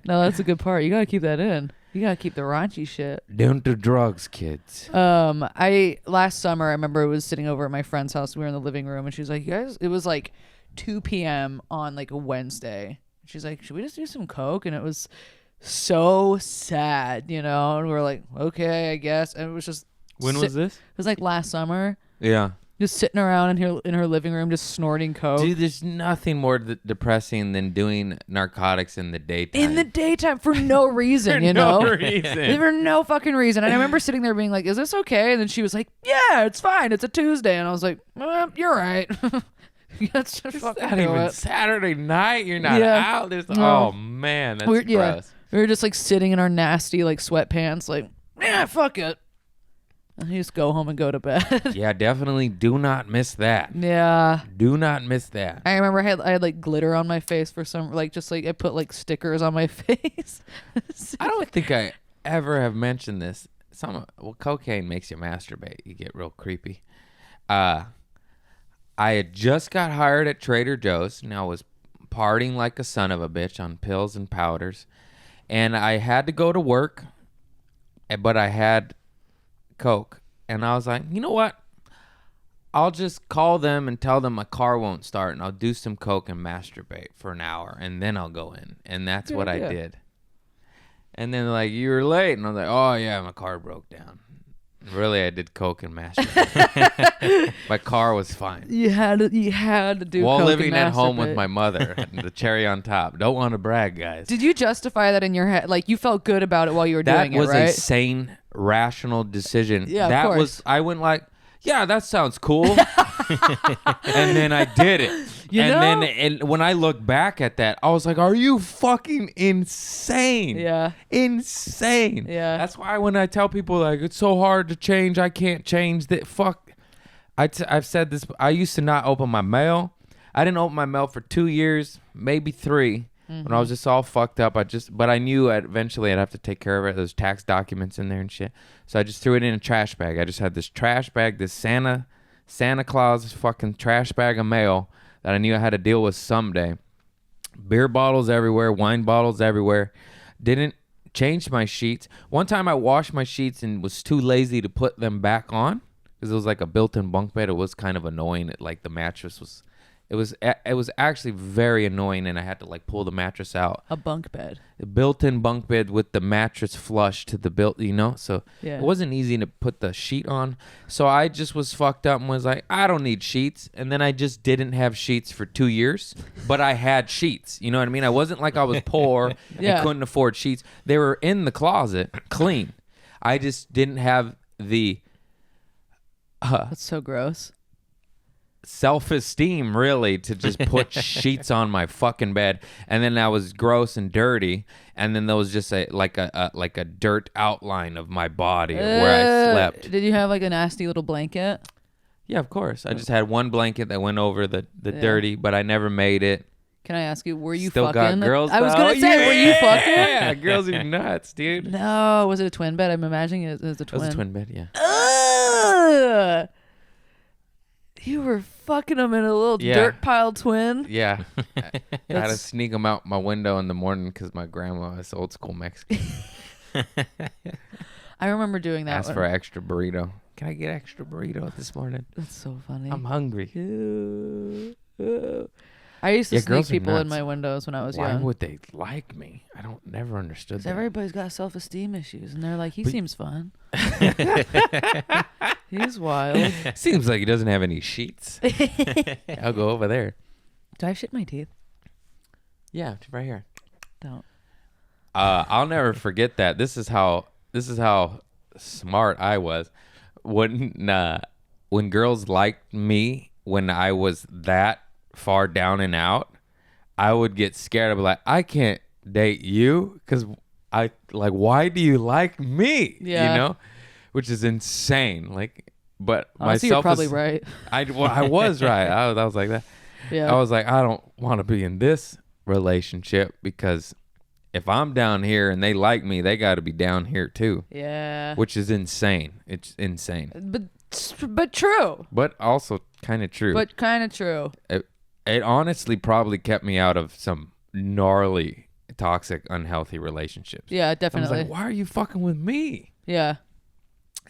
No, that's a good part. You gotta keep that in. You gotta keep the raunchy shit. Don't do drugs, kids. I last summer I remember I was sitting over at my friend's house. We were in the living room, and she was like, "You guys," it was like 2 p.m. on like a Wednesday. She's like, "Should we just do some coke?" And it was so sad, you know. And we were like, "Okay, I guess." And it was just When was this? It was like last summer. Yeah. Just sitting around in her living room, just snorting coke. Dude, there's nothing more depressing than doing narcotics in the daytime. In the daytime for no reason, For you no know? reason. For no fucking reason. And I remember sitting there being like, "Is this okay?" And then she was like, "Yeah, it's fine. It's a Tuesday." And I was like, "You're right." Let's just It's fucking not do even it. Saturday night. You're not Yeah. out. There's No. Oh man, that's We're, yeah, gross. we were just like sitting in our nasty like sweatpants, like, "Yeah, fuck it." And you just go home and go to bed. Yeah, definitely do not miss that. Yeah. Do not miss that. I remember I had like glitter on my face for some like just like I put like stickers on my face. I don't think I ever have mentioned this. Cocaine makes you masturbate. You get real creepy. I had just got hired at Trader Joe's, and I was partying like a son of a bitch on pills and powders, and I had to go to work, but I had coke, and I was like, you know what? I'll just call them and tell them my car won't start, and I'll do some coke and masturbate for an hour, and then I'll go in, and that's Good what I idea. did. And then they're like, you were late, and I was like, oh yeah, my car broke down. Really, I did coke and masturbate. My car was fine. You had to do While coke living and at home with masturbate. my mother, the cherry on top. Don't want to brag, guys. Did you justify that in your head? Like you felt good about it while you were That doing was it, right? a sane, rational decision. Yeah, of that course. was. I went like, yeah, that sounds cool, and then I did it. You know? And when I look back at that, I was like, "Are you fucking insane?" Yeah. Insane. Yeah. That's why when I tell people like it's so hard to change, I can't change that. Fuck. I've said this. I used to not open my mail. I didn't open my mail for 2 years, maybe 3. When I was just all fucked up, but I knew eventually I'd have to take care of it. There's tax documents in there and shit. So I just threw it in a trash bag. I just had this trash bag, this Santa Claus fucking trash bag of mail that I knew I had to deal with someday. Beer bottles everywhere, wine bottles everywhere. Didn't change my sheets. One time I washed my sheets and was too lazy to put them back on because it was like a built-in bunk bed. It was kind of annoying. Like the mattress was... It was actually very annoying, and I had to like pull the mattress out. A bunk bed. A built-in bunk bed with the mattress flush to the built, you know. So Yeah. it wasn't easy to put the sheet on. So I just was fucked up and was like, I don't need sheets. And then I just didn't have sheets for 2 years, but I had sheets. You know what I mean? I wasn't like I was poor Yeah. and couldn't afford sheets. They were in the closet, clean. I just didn't have the That's so gross. self-esteem really to just put sheets on my fucking bed, and then I was gross and dirty, and then there was just like a dirt outline of my body of where I slept. Did you have like a nasty little blanket? Yeah, of course. I just had one blanket that went over the dirty, but I never made it. Can I ask you, were you Still fucking? got girls. I was though. gonna say, were you fucking? Yeah, girls are nuts, dude. No, was it a twin bed? I'm imagining it was a It twin. was a twin bed, yeah. Ugh. You were fucking them in a little Yeah. dirt pile twin. Yeah. I had to That's- sneak them out my window in the morning because my grandma is old school Mexican. I remember doing that. Asked one. for an extra burrito. Can I get extra burrito this morning? That's so funny. I'm hungry. I used to Yeah, sneak girls are people in nuts. my windows when I was Why young. would they like me? I don't never understood 'Cause that. everybody's got self-esteem issues, and they're like, he But- seems fun. He's wild. Seems like he doesn't have any sheets. I'll go over there. Do I shit my teeth? Yeah, right here. Don't. I'll never forget that. This is how smart I was. When girls liked me when I was that far down and out, I would get scared. I'd be like, I can't date you because why do you like me? Yeah. You know, which is insane. Like, but Honestly, you're myself probably right. I was right. I was like that. Yeah. I was like, I don't want to be in this relationship because if I'm down here and they like me, they got to be down here too, Yeah. which is insane. It's insane, But true. but also kind of true. But kind of true. It honestly probably kept me out of some gnarly toxic, unhealthy relationships. Yeah, I was definitely. like, why are you fucking with me? Yeah.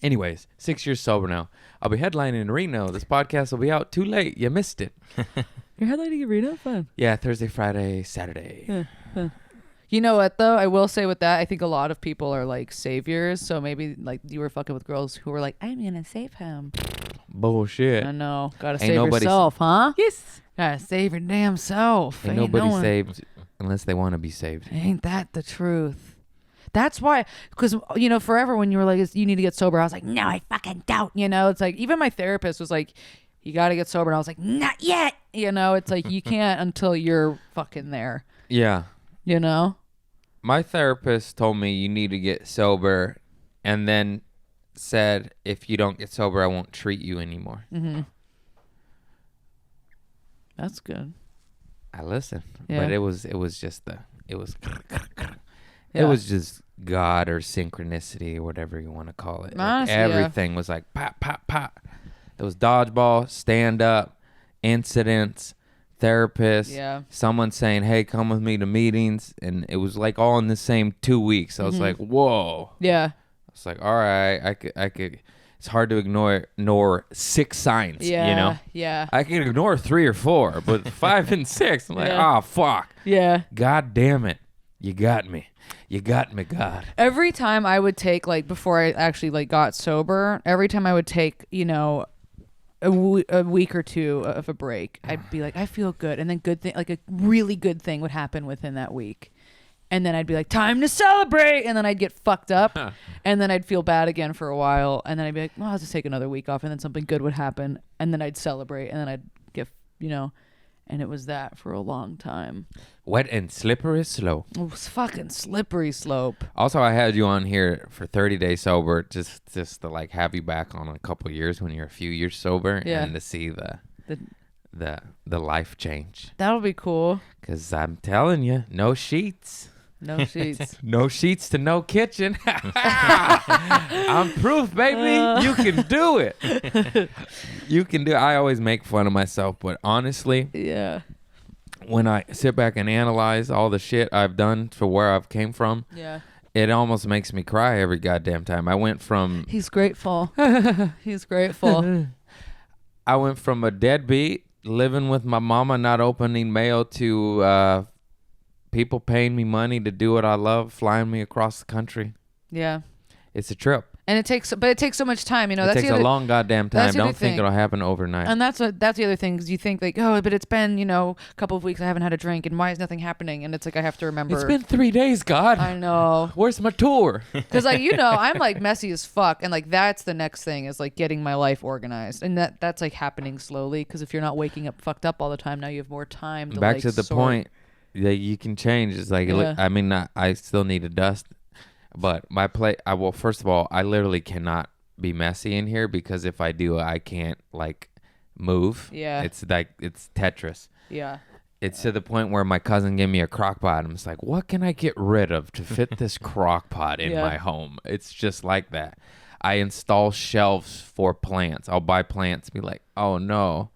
Anyways, 6 years sober now. I'll be headlining in Reno. This podcast will be out too late. You missed it. You're headlining arena? Fun. Yeah, Thursday, Friday, Saturday. Yeah. You know what though? I will say with that, I think a lot of people are like saviors. So maybe like you were fucking with girls who were like, I'm gonna save him. Bullshit. I know. Gotta Ain't save nobody yourself, huh? Yes. Gotta save your damn self. Ain't nobody no one- saved unless they want to be saved. Ain't that the truth? That's why, because, you know, forever when you were like, you need to get sober, I was like, no, I fucking don't. You know, it's like, even my therapist was like, you got to get sober. And I was like, not yet. You know, it's like, you can't until you're fucking there, Yeah. you know? My therapist told me you need to get sober and then said, if you don't get sober, I won't treat you anymore. Mm-hmm. That's good. I listened. Yeah. But it was just it was Yeah. it was just God or synchronicity or whatever you want to call it. Like, Honestly, yeah. everything was like pop, pop, pop. It was dodgeball, stand up, incidents, therapist, Yeah. someone saying, hey, come with me to meetings. And it was like all in the same 2 weeks. I was Mm-hmm. like, whoa. Yeah. I was like, all right, I could. It's hard to ignore 6 signs, Yeah. you know? Yeah. I can ignore 3 or 4, but 5 and 6, I'm like, Yeah. oh, fuck. Yeah. God damn it. You got me. You got me, God. Every time I would take, like, before I actually, like, got sober, every time I would take, you know, a week or two of a break, I'd be like, I feel good. And then like a really good thing would happen within that week. And then I'd be like, time to celebrate. And then I'd get fucked up. And then I'd feel bad again for a while. And then I'd be like, well, I'll just take another week off. And then something good would happen. And then I'd celebrate. And then I'd get, you know, and it was that for a long time. Wet and slippery slow. It was fucking slippery slope. Also, I had you on here for 30 days sober just to like have you back on a couple years when you're a few years sober Yeah. and to see the life change. That'll be cool. Because I'm telling you, no sheets. No sheets. No sheets to no kitchen. I'm proof, baby. You can do it. You can do it. I always make fun of myself, but honestly, Yeah. when I sit back and analyze all the shit I've done for where I've came from, Yeah. it almost makes me cry every goddamn time. I went from He's grateful. He's grateful. a deadbeat living with my mama, not opening mail, to people paying me money to do what I love, flying me across the country. Yeah. It's a trip. And it takes so much time, you know. It that's takes the a other, long goddamn time. that's the other Don't think thing. it'll happen overnight. and that's the other thing, because you think like, oh, but it's been, you know, a couple of weeks I haven't had a drink, and why is nothing happening? And it's like I have to remember. It's been 3 days, God. I know, Where's my tour? because like, you know, I'm like messy as fuck, and like that's the next thing is like getting my life organized, and that's like happening slowly. Because if you're not waking up fucked up all the time, now you have more time to Back like, to the sort. point that you can change. It's like, Yeah. I mean, I still need to dust, but my plate. Well, first of all, I literally cannot be messy in here because if I do, I can't like move. Yeah. It's like it's Tetris. Yeah. It's to the point where my cousin gave me a crock pot. I'm just like, what can I get rid of to fit this crock pot in Yeah. my home? It's just like that. I install shelves for plants. I'll buy plants, be like, oh no,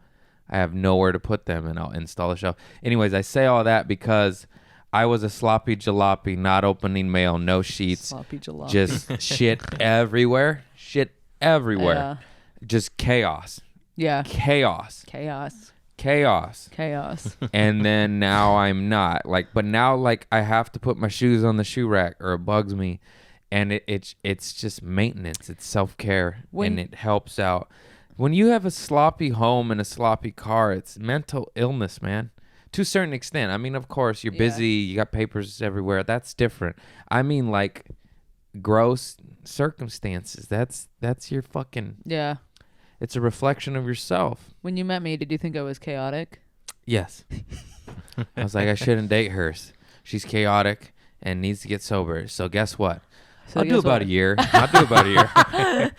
I have nowhere to put them, and I'll install a shelf. Anyways, I say all that because I was a sloppy jalopy, not opening mail, no sheets, Sloppy jalopy. just shit everywhere. Shit everywhere. Yeah. Just chaos. Yeah. Chaos. Chaos. Chaos. Chaos. And then now I'm not like, but now like I have to put my shoes on the shoe rack or it bugs me, and it's just maintenance. It's self-care, When- and it helps out. When you have a sloppy home and a sloppy car, it's mental illness, man, to a certain extent. I mean, of course you're Yeah. busy, you got papers everywhere, that's different. I mean, like gross circumstances, that's your fucking, Yeah. it's a reflection of yourself. When you met me, did you think I was chaotic? Yes. I was like, I shouldn't date her. She's chaotic and needs to get sober. So guess what? So I'll do guess about what? a year. I'll do about a year.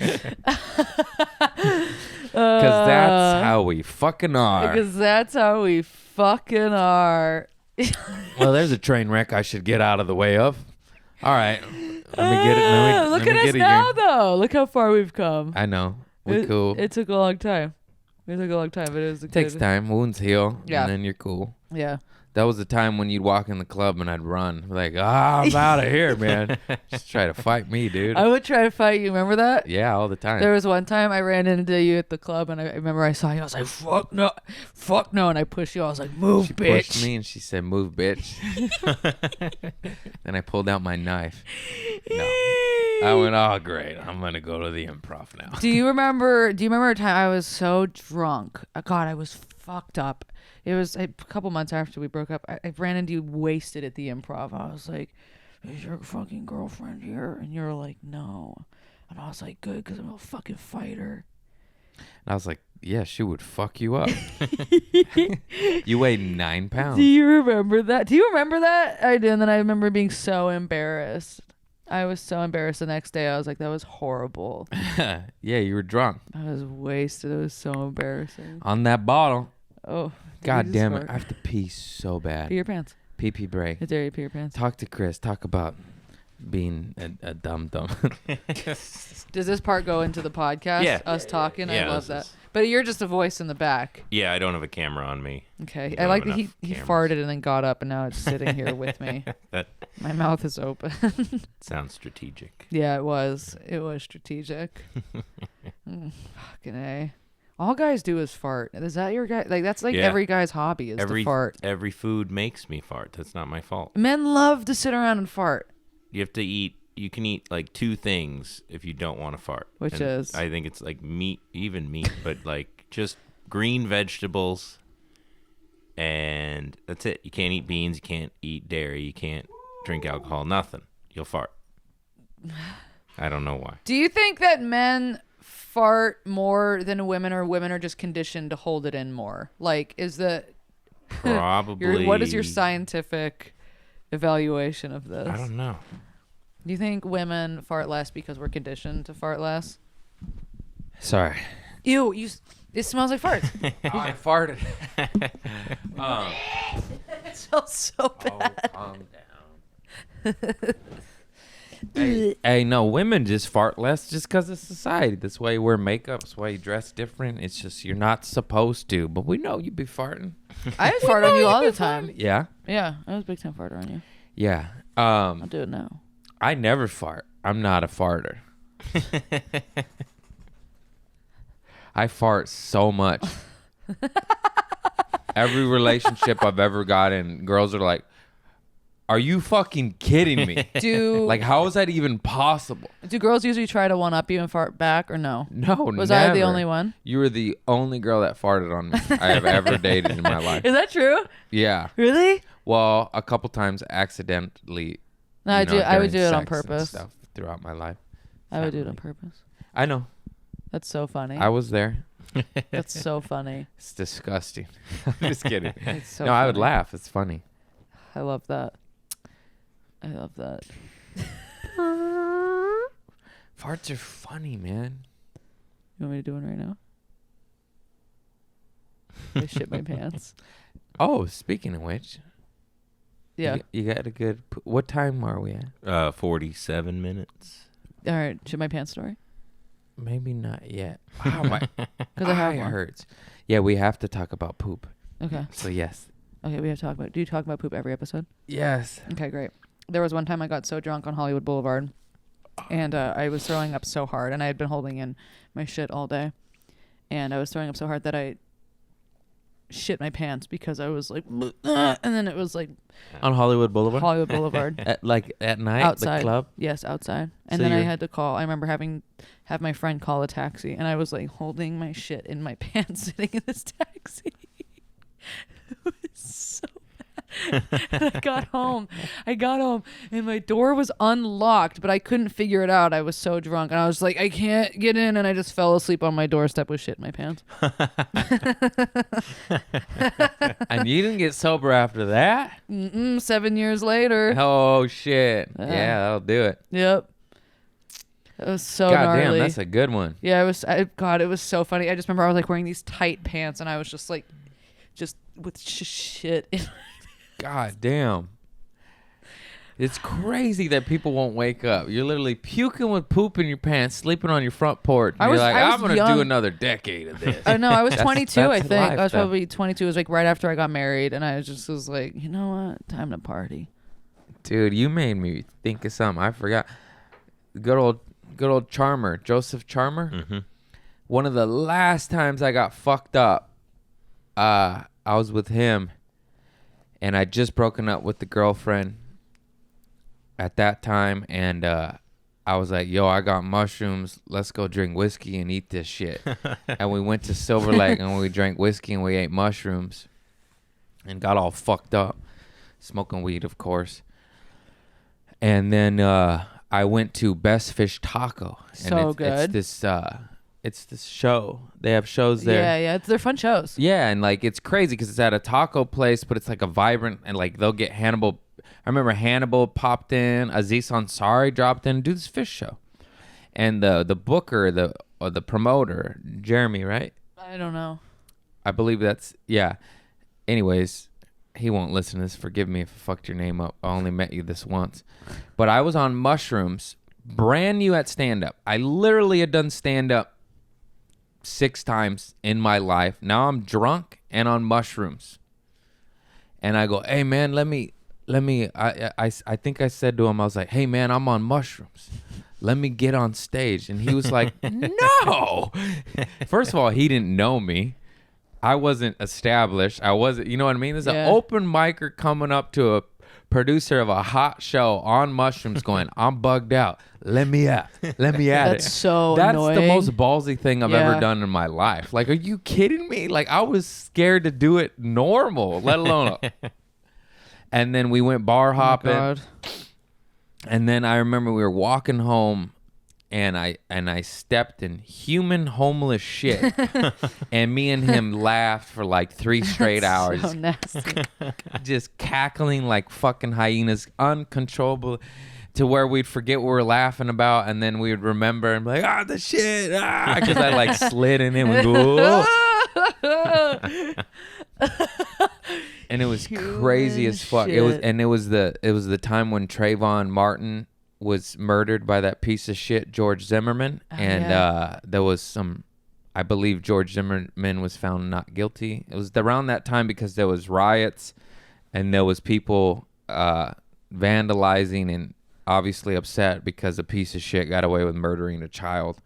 Because that's how we fucking are. Because that's how we fucking are. Well, there's a train wreck I should get out of the way of. All right. Let me get it. Look at us now, though. Look how far we've come. I know. We cool. It took a long time. It took a long time, but it was a Takes good. time. Wounds heal. Yeah. And then you're cool. Yeah. That was the time when you'd walk in the club and I'd run. Like, I'm out of here, man. Just try to fight me, dude. I would try to fight you. Remember that? Yeah, all the time. There was one time I ran into you at the club, and I remember I saw you. I was like, fuck no. And I pushed you. I was like, move, She bitch. pushed me and she said, move, bitch. Then I pulled out my knife. No. I went, oh, great. I'm going to go to the improv now. Do you remember a time I was so drunk? God, I was fucked up. It was a couple months after we broke up. I ran into you wasted at the improv. I was like, is your fucking girlfriend here? And you were like, no. And I was like, good, because I'm a fucking fighter. And I was like, yeah, she would fuck you up. You weighed 9 pounds. Do you remember that? I did. And then I remember being so embarrassed. I was so embarrassed the next day. I was like, that was horrible. Yeah, you were drunk. I was wasted. It was so embarrassing. On that bottle. Oh, God Jesus damn it. Lord. I have to pee so bad. Pee your pants. Pee break. I dare you pee your pants. Talk to Chris. Talk about being a dum-dum. Does this part go into the podcast? Yeah. Us talking? Yeah, I love this that. is- But you're just a voice in the back. Yeah, I don't have a camera on me. Okay. You I don't like have that he enough farted cameras. and then got up and now it's sitting here with me. That My mouth is open. sounds strategic. Yeah, it was. It was strategic. Fucking A. All guys do is fart. Is that your guy? Like, that's like Yeah. every guy's hobby is to fart. Every food makes me fart. That's not my fault. Men love to sit around and fart. You have to eat. You can eat like 2 things if you don't want to fart. Which And is? I think it's like meat, but like just green vegetables, and that's it. You can't eat beans. You can't eat dairy. You can't drink alcohol. Nothing. You'll fart. I don't know why. Do you think that men fart more than women, or women are just conditioned to hold it in more? Like, is the Probably. what is your scientific evaluation of this? I don't know. Do you think women fart less because we're conditioned to fart less? Sorry. Ew, it smells like farts. Oh, I farted. It smells so bad. Calm down. Hey, no, women just fart less just because of society. That's why you wear makeup. That's why you dress different. It's just you're not supposed to. But we know you be farting. I fart on you all the time. Yeah? Yeah, I was a big time farter on you. Yeah. I'll do it now. I never fart. I'm not a farter. I fart so much. Every relationship I've ever got in, girls are like, are you fucking kidding me? Like, how is that even possible? Do girls usually try to one up you and fart back, or no? No, Was never. I the only one? You were the only girl that farted on me I have ever dated in my life. Is that true? Yeah. Really? Well, a couple times accidentally. No, I would during do it on sex and purpose. Stuff throughout my life. I would do it on purpose. I know. That's so funny. I was there. That's so funny. It's disgusting. I'm just kidding. It's so no, I would funny. laugh. It's funny. I love that. I love that. Farts are funny, man. You want me to do one right now? I shit my pants. Oh, speaking of which, Yeah. you got a good. What time are we at? 47 minutes. All right. Shit my pants story. Maybe not yet. Wow, my Because I have eye one. hurts. Yeah, we have to talk about poop. Okay. So yes, Okay. We have to talk about. Do you talk about poop every episode? yes. Okay. Great. There was one time I got so drunk on Hollywood Boulevard, and I was throwing up so hard, and I had been holding in my shit all day, and I was throwing up so hard that I shit my pants because I was like, and then it was like On Hollywood Boulevard. Hollywood Boulevard. At night, Outside. the club. Yes, outside. And So then I you're- had to call. I remember have my friend call a taxi, and I was like holding my shit in my pants, sitting in this taxi. It was so bad. And I got home, and my door was unlocked, but I couldn't figure it out. I was so drunk, and I was like, I can't get in, and I just fell asleep on my doorstep with shit in my pants. And you didn't get sober after that? 7 years later. Oh shit! Yeah, that'll do it. Yep. It was so God gnarly. damn, that's a good one. Yeah, God, it was so funny. I just remember I was like wearing these tight pants, and I was just like, just with shit in. God damn. It's crazy that people won't wake up. You're literally puking with poop in your pants, sleeping on your front porch. And I was- you're like, I was I'm gonna young. do another decade of this. I know. I was That's- 22, I that's think. life, I was though. probably 22. It was like right after I got married, and I just was like, you know what? Time to party. Dude, you made me think of something. I forgot. Good old Charmer, Joseph Charmer. Mm-hmm. One of the last times I got fucked up, I was with him, and I'd just broken up with the girlfriend at that time, and I was like, yo, I got mushrooms. Let's go drink whiskey and eat this shit. And we went to Silver Lake, and we drank whiskey, and we ate mushrooms, and got all fucked up, smoking weed, of course. And then I went to Best Fish Taco. And So good. It's this show. They have shows there. Yeah. They're fun shows. Yeah, and like it's crazy because it's at a taco place, but it's like a vibrant, and like they'll get Hannibal. I remember Hannibal popped in, Aziz Ansari dropped in, do this fish show, and the booker, the promoter, Jeremy, right? I don't know. I believe that's yeah. Anyways, he won't listen to this. Forgive me if I fucked your name up. I only met you this once, but I was on mushrooms, brand new at stand up. I literally had done stand up 6 times in my life. Now I'm drunk and on mushrooms. And I go, hey man, let me I think I said to him, I was like, hey man, I'm on mushrooms. Let me get on stage. And he was like, no. First of all, he didn't know me. I wasn't established. I wasn't, you know what I mean? There's Yeah. an open micer coming up to a producer of a hot show on mushrooms going, I'm bugged out. Let me out. Let me at it. That's so That's annoying. the most ballsy thing I've Yeah. ever done in my life. Like, are you kidding me? Like, I was scared to do it normal, let alone. And then we went bar hopping. God. And then I remember we were walking home, and I stepped in human homeless shit, and me and him laughed for like 3 straight hours, So nasty. just cackling like fucking hyenas, uncontrollable, to where we'd forget what we were laughing about, and then we would remember and be like, the shit, because I like slid in it and go, "Whoa." And it was crazy as fuck. It was, shit. and it was the time when Trayvon Martin was murdered by that piece of shit George Zimmerman, and yeah. there was some, I believe George Zimmerman was found not guilty. It was around that time because there was riots, and there was people vandalizing and obviously upset because a piece of shit got away with murdering a child.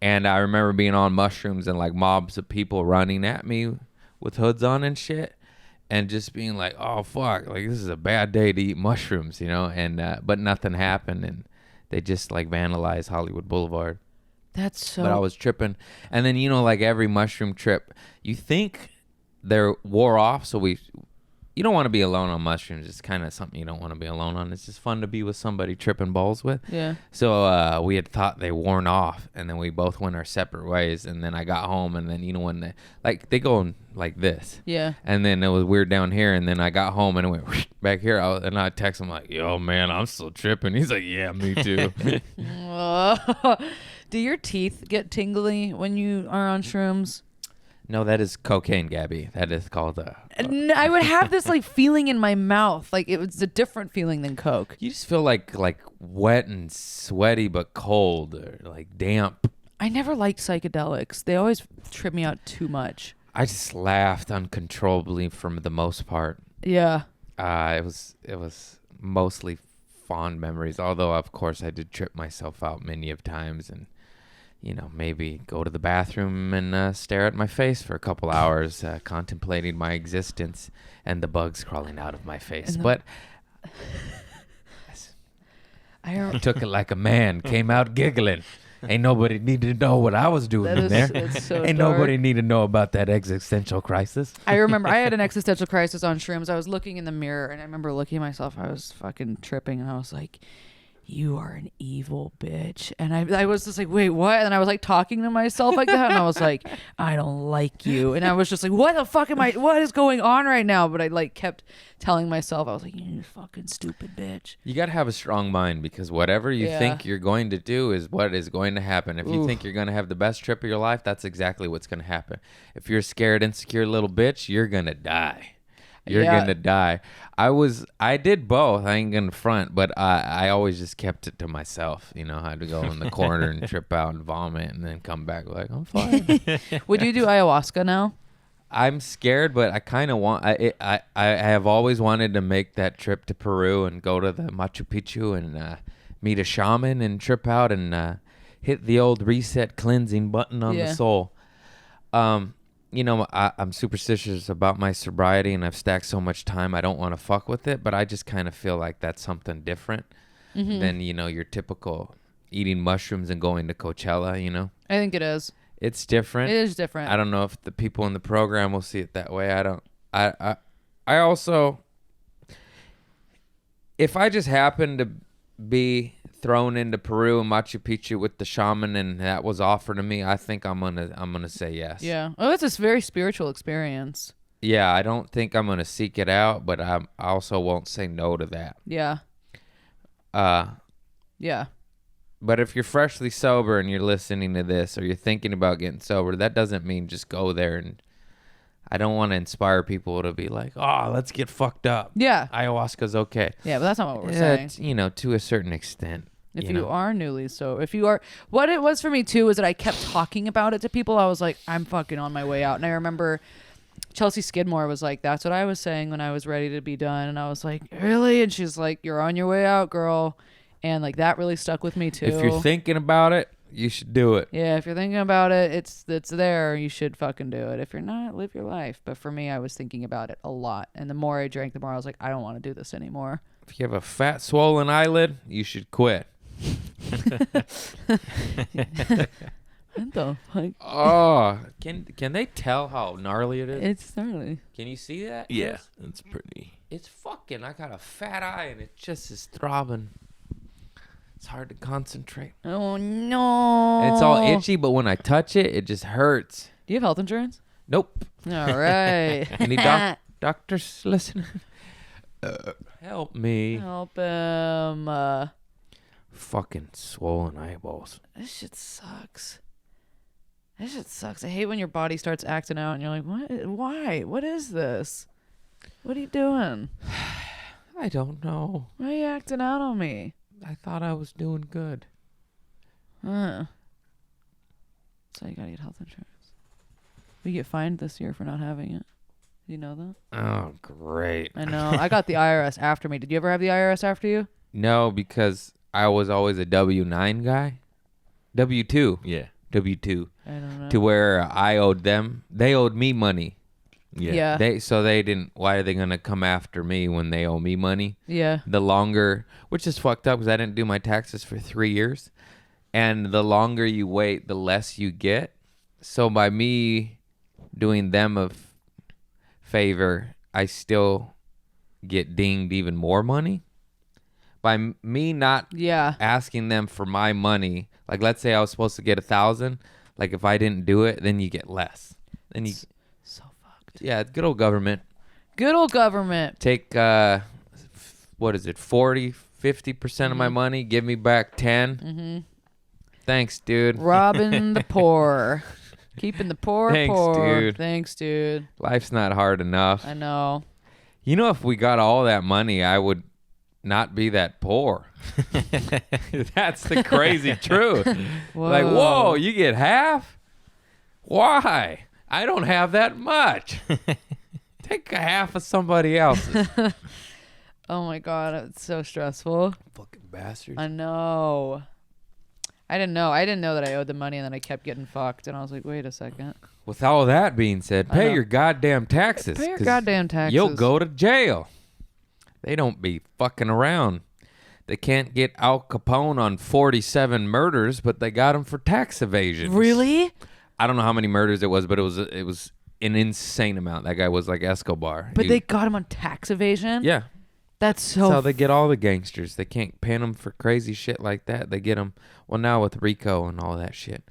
And I remember being on mushrooms and like mobs of people running at me with hoods on and shit, and just being like, oh fuck, like this is a bad day to eat mushrooms, you know. And but nothing happened, and they just like vandalized Hollywood Boulevard. That's so. But I was tripping. And then, you know, like every mushroom trip, you think they're wore off, so you don't want to be alone on mushrooms. It's kind of something you don't want to be alone on. It's just fun to be with somebody tripping balls with. Yeah. So we had thought they worn off, and then we both went our separate ways. And then I got home, and then, you know, when they go in like this. Yeah. And then it was weird down here, and then I got home, and it went back here. And I text him like, yo, man, I'm still tripping. He's like, yeah, me too. Do your teeth get tingly when you are on shrooms? No, that is cocaine, Gabby. That is called And I would have this like feeling in my mouth, like it was a different feeling than Coke. you just feel like wet and sweaty but cold, or like damp. I never liked psychedelics. They always trip me out too much. I just laughed uncontrollably for the most part. Yeah. It was mostly fond memories, although of course I did trip myself out many of times, and you know, maybe go to the bathroom and stare at my face for a couple hours, contemplating my existence and the bugs crawling out of my face. But I took it like a man, came out giggling. Ain't nobody needed to know what I was doing That in is- there. that's so Ain't dark. nobody need to know about that existential crisis. I remember I had an existential crisis on shrooms. I was looking in the mirror, and I remember looking at myself. I was fucking tripping, and I was like, you are an evil bitch. And I was just like, wait, what? And I was like talking to myself like that, and I was like, I don't like you. And I was just like, what the fuck what is going on right now? But I like kept telling myself, I was like, you fucking stupid bitch. You got to have a strong mind, because whatever you Yeah. think you're going to do is what is going to happen. If you think you're going to have the best trip of your life, that's exactly what's going to happen. If you're a scared, insecure little bitch, you're going to die. You're Yeah. gonna die. I did both. I ain't gonna front, but I always just kept it to myself. You know, I had to go in the corner and trip out and vomit, and then come back like I'm fine. Would you do ayahuasca now? I'm scared, but I kind of want. I have always wanted to make that trip to Peru and go to the Machu Picchu and meet a shaman and trip out and hit the old reset cleansing button on Yeah. the soul. You know, I'm superstitious about my sobriety, and I've stacked so much time. I don't want to fuck with it, but I just kind of feel like that's something different than your typical eating mushrooms and going to Coachella. You know, I think it is. it's different. It is different. I don't know if the people in the program will see it that way. I don't. I also, if I just happen to be thrown into Peru and Machu Picchu with the shaman and that was offered to me, I think I'm gonna say yes. Yeah. Oh, it's a very spiritual experience. Yeah, I don't think I'm gonna seek it out, but I also won't say no to that. Yeah. Yeah. But if you're freshly sober and you're listening to this or you're thinking about getting sober, that doesn't mean just go there. And I don't want to inspire people to be like, oh, let's get fucked up. Yeah. Ayahuasca's okay. Yeah, but that's not what we're Yeah, saying. it's, to a certain extent. If you know. are newly sober, if you are, what it was for me too is that I kept talking about it to people. I was like, I'm fucking on my way out. And I remember Chelsea Skidmore was like, that's what I was saying when I was ready to be done. And I was like, really? And she's like, you're on your way out, girl. And like that really stuck with me too. If you're thinking about it, you should do it. Yeah, if you're thinking about it, it's there. You should fucking do it. If you're not, live your life. But for me, I was thinking about it a lot. And the more I drank, the more I was like, I don't want to do this anymore. If you have a fat, swollen eyelid, you should quit. What the fuck? Oh, can they tell how gnarly it is? It's gnarly. Can you see that? Yeah, Chris? it's pretty. It's fucking. I got a fat eye and it just is throbbing. It's hard to concentrate. Oh no. And it's all itchy, but when I touch it, it just hurts. Do you have health insurance? Nope. All right. Any doctors listening? Help me. Help him. Fucking swollen eyeballs. This shit sucks. This shit sucks. I hate when your body starts acting out and you're like, what? Why? What is this? What are you doing? I don't know. Why are you acting out on me? I thought I was doing good. So you gotta get health insurance. We get fined this year for not having it. Do you know that? Oh, great. I know. I got the IRS after me. Did you ever have the IRS after you? No, because I was always a W-9 guy. W-2. Yeah. W-2. I don't know. To where I owed them. They owed me money. Yeah. They didn't. Why are they gonna come after me when they owe me money? Yeah. The longer, which is fucked up because I didn't do my taxes for 3 years, and the longer you wait, the less you get. So by me doing them a favor, I still get dinged even more money. By me not Yeah. asking them for my money, like let's say I was supposed to get 1,000, like if I didn't do it, then you get less. Then you, So fucked. yeah, good old government. Good old government. Take what is it, 40-50% of my money, give me back 10. Thanks, dude. Robbing the poor. Keeping the poor Thanks, poor. dude. Thanks, dude. Life's not hard enough. I know. You know, if we got all that money, I would not be that poor. That's the crazy truth. Like, whoa, you get half? Why? I don't have that much. Take a half of somebody else's. Oh my god, it's so stressful. Fucking bastards. I know. I didn't know. I didn't know that I owed the money, and then I kept getting fucked. And I was like, wait a second. With all that being said, I pay know. your goddamn taxes. Pay your 'cause goddamn taxes. You'll go to jail. They don't be fucking around. They can't get Al Capone on 47 murders, but they got him for tax evasion. Really? I don't know how many murders it was, but it was an insane amount. That guy was like Escobar. But they got him on tax evasion? Yeah. That's so... That's how they get all the gangsters. They can't pin them for crazy shit like that. They get them, well, now with Rico and all that shit.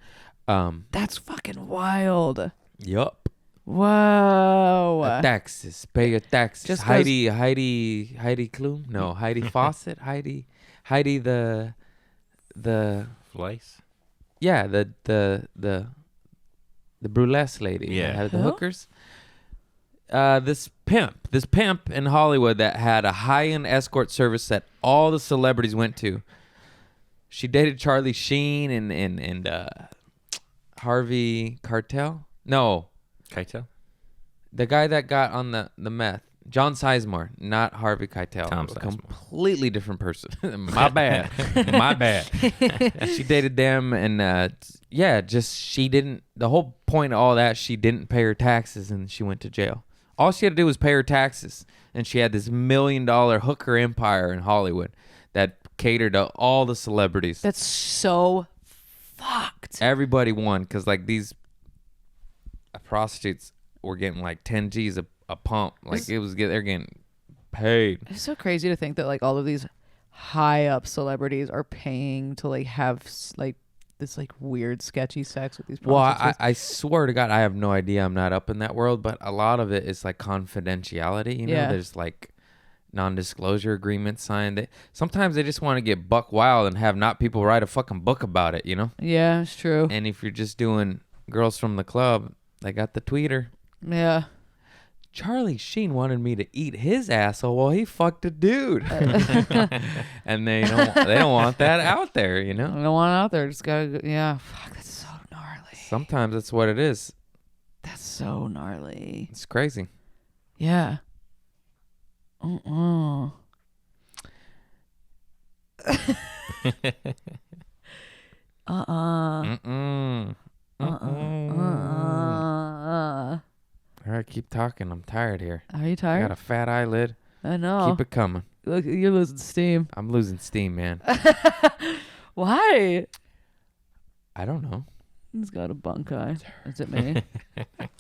That's fucking wild. Yup. Whoa. Taxes. Pay your taxes. Just 'cause- Heidi Klum? No, Heidi Fawcett. Heidi the Slice. yeah, the burlesque lady. Yeah. Had the Who? hookers. this pimp in Hollywood that had a high-end escort service that all the celebrities went to. She dated Charlie Sheen and Harvey Keitel. No, Keitel? the guy that got on the meth. John Sizemore, not Harvey Keitel. Tom A Sizemore. completely different person. My bad. My bad. She dated them, and just she didn't. The whole point of all that, she didn't pay her taxes, and she went to jail. All she had to do was pay her taxes, and she had this $1 million hooker empire in Hollywood that catered to all the celebrities. That's so fucked. Everybody won because like these prostitutes were getting like 10 G's a pump. Like they're getting paid. It's so crazy to think that like all of these high up celebrities are paying to like have like this like weird sketchy sex with these Well, prostitutes. I swear to God, I have no idea. I'm not up in that world, but a lot of it is like confidentiality. You know, Yeah. there's like non-disclosure agreements signed. Sometimes they just want to get buck wild and have not people write a fucking book about it. You know, Yeah, it's true. and if you're just doing girls from the club, they got the tweeter. Yeah. Charlie Sheen wanted me to eat his asshole while he fucked a dude, and they don't want that out there. You I know, don't want it out there. Just gotta go. Yeah. Fuck, that's so gnarly. sometimes that's what it is. That's so gnarly. It's crazy. Yeah. Uh-uh. Uh-uh. Mm-mm. All right, keep talking. I'm tired here. Are you I tired? got a fat eyelid. I know. Keep it coming. Look, you're losing steam. I'm losing steam, man. Why? I don't know. He's got a bunk eye. Is it me?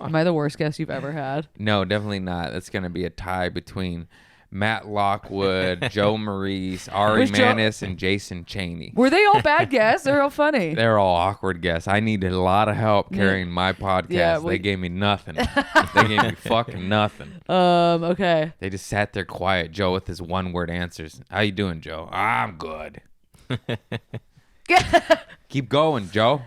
Am I the worst guest you've ever had? No, definitely not. That's going to be a tie between Matt Lockwood, Joe Maurice, Ari Where's Joe- Manis, and Jason Chaney. Were they all bad guests? They're all funny. They're all awkward guests. I needed a lot of help carrying my podcast. Yeah, well- They gave me nothing. They gave me fucking nothing. Okay. They just sat there quiet. Joe with his one-word answers. How you doing, Joe? I'm good. Keep going, Joe.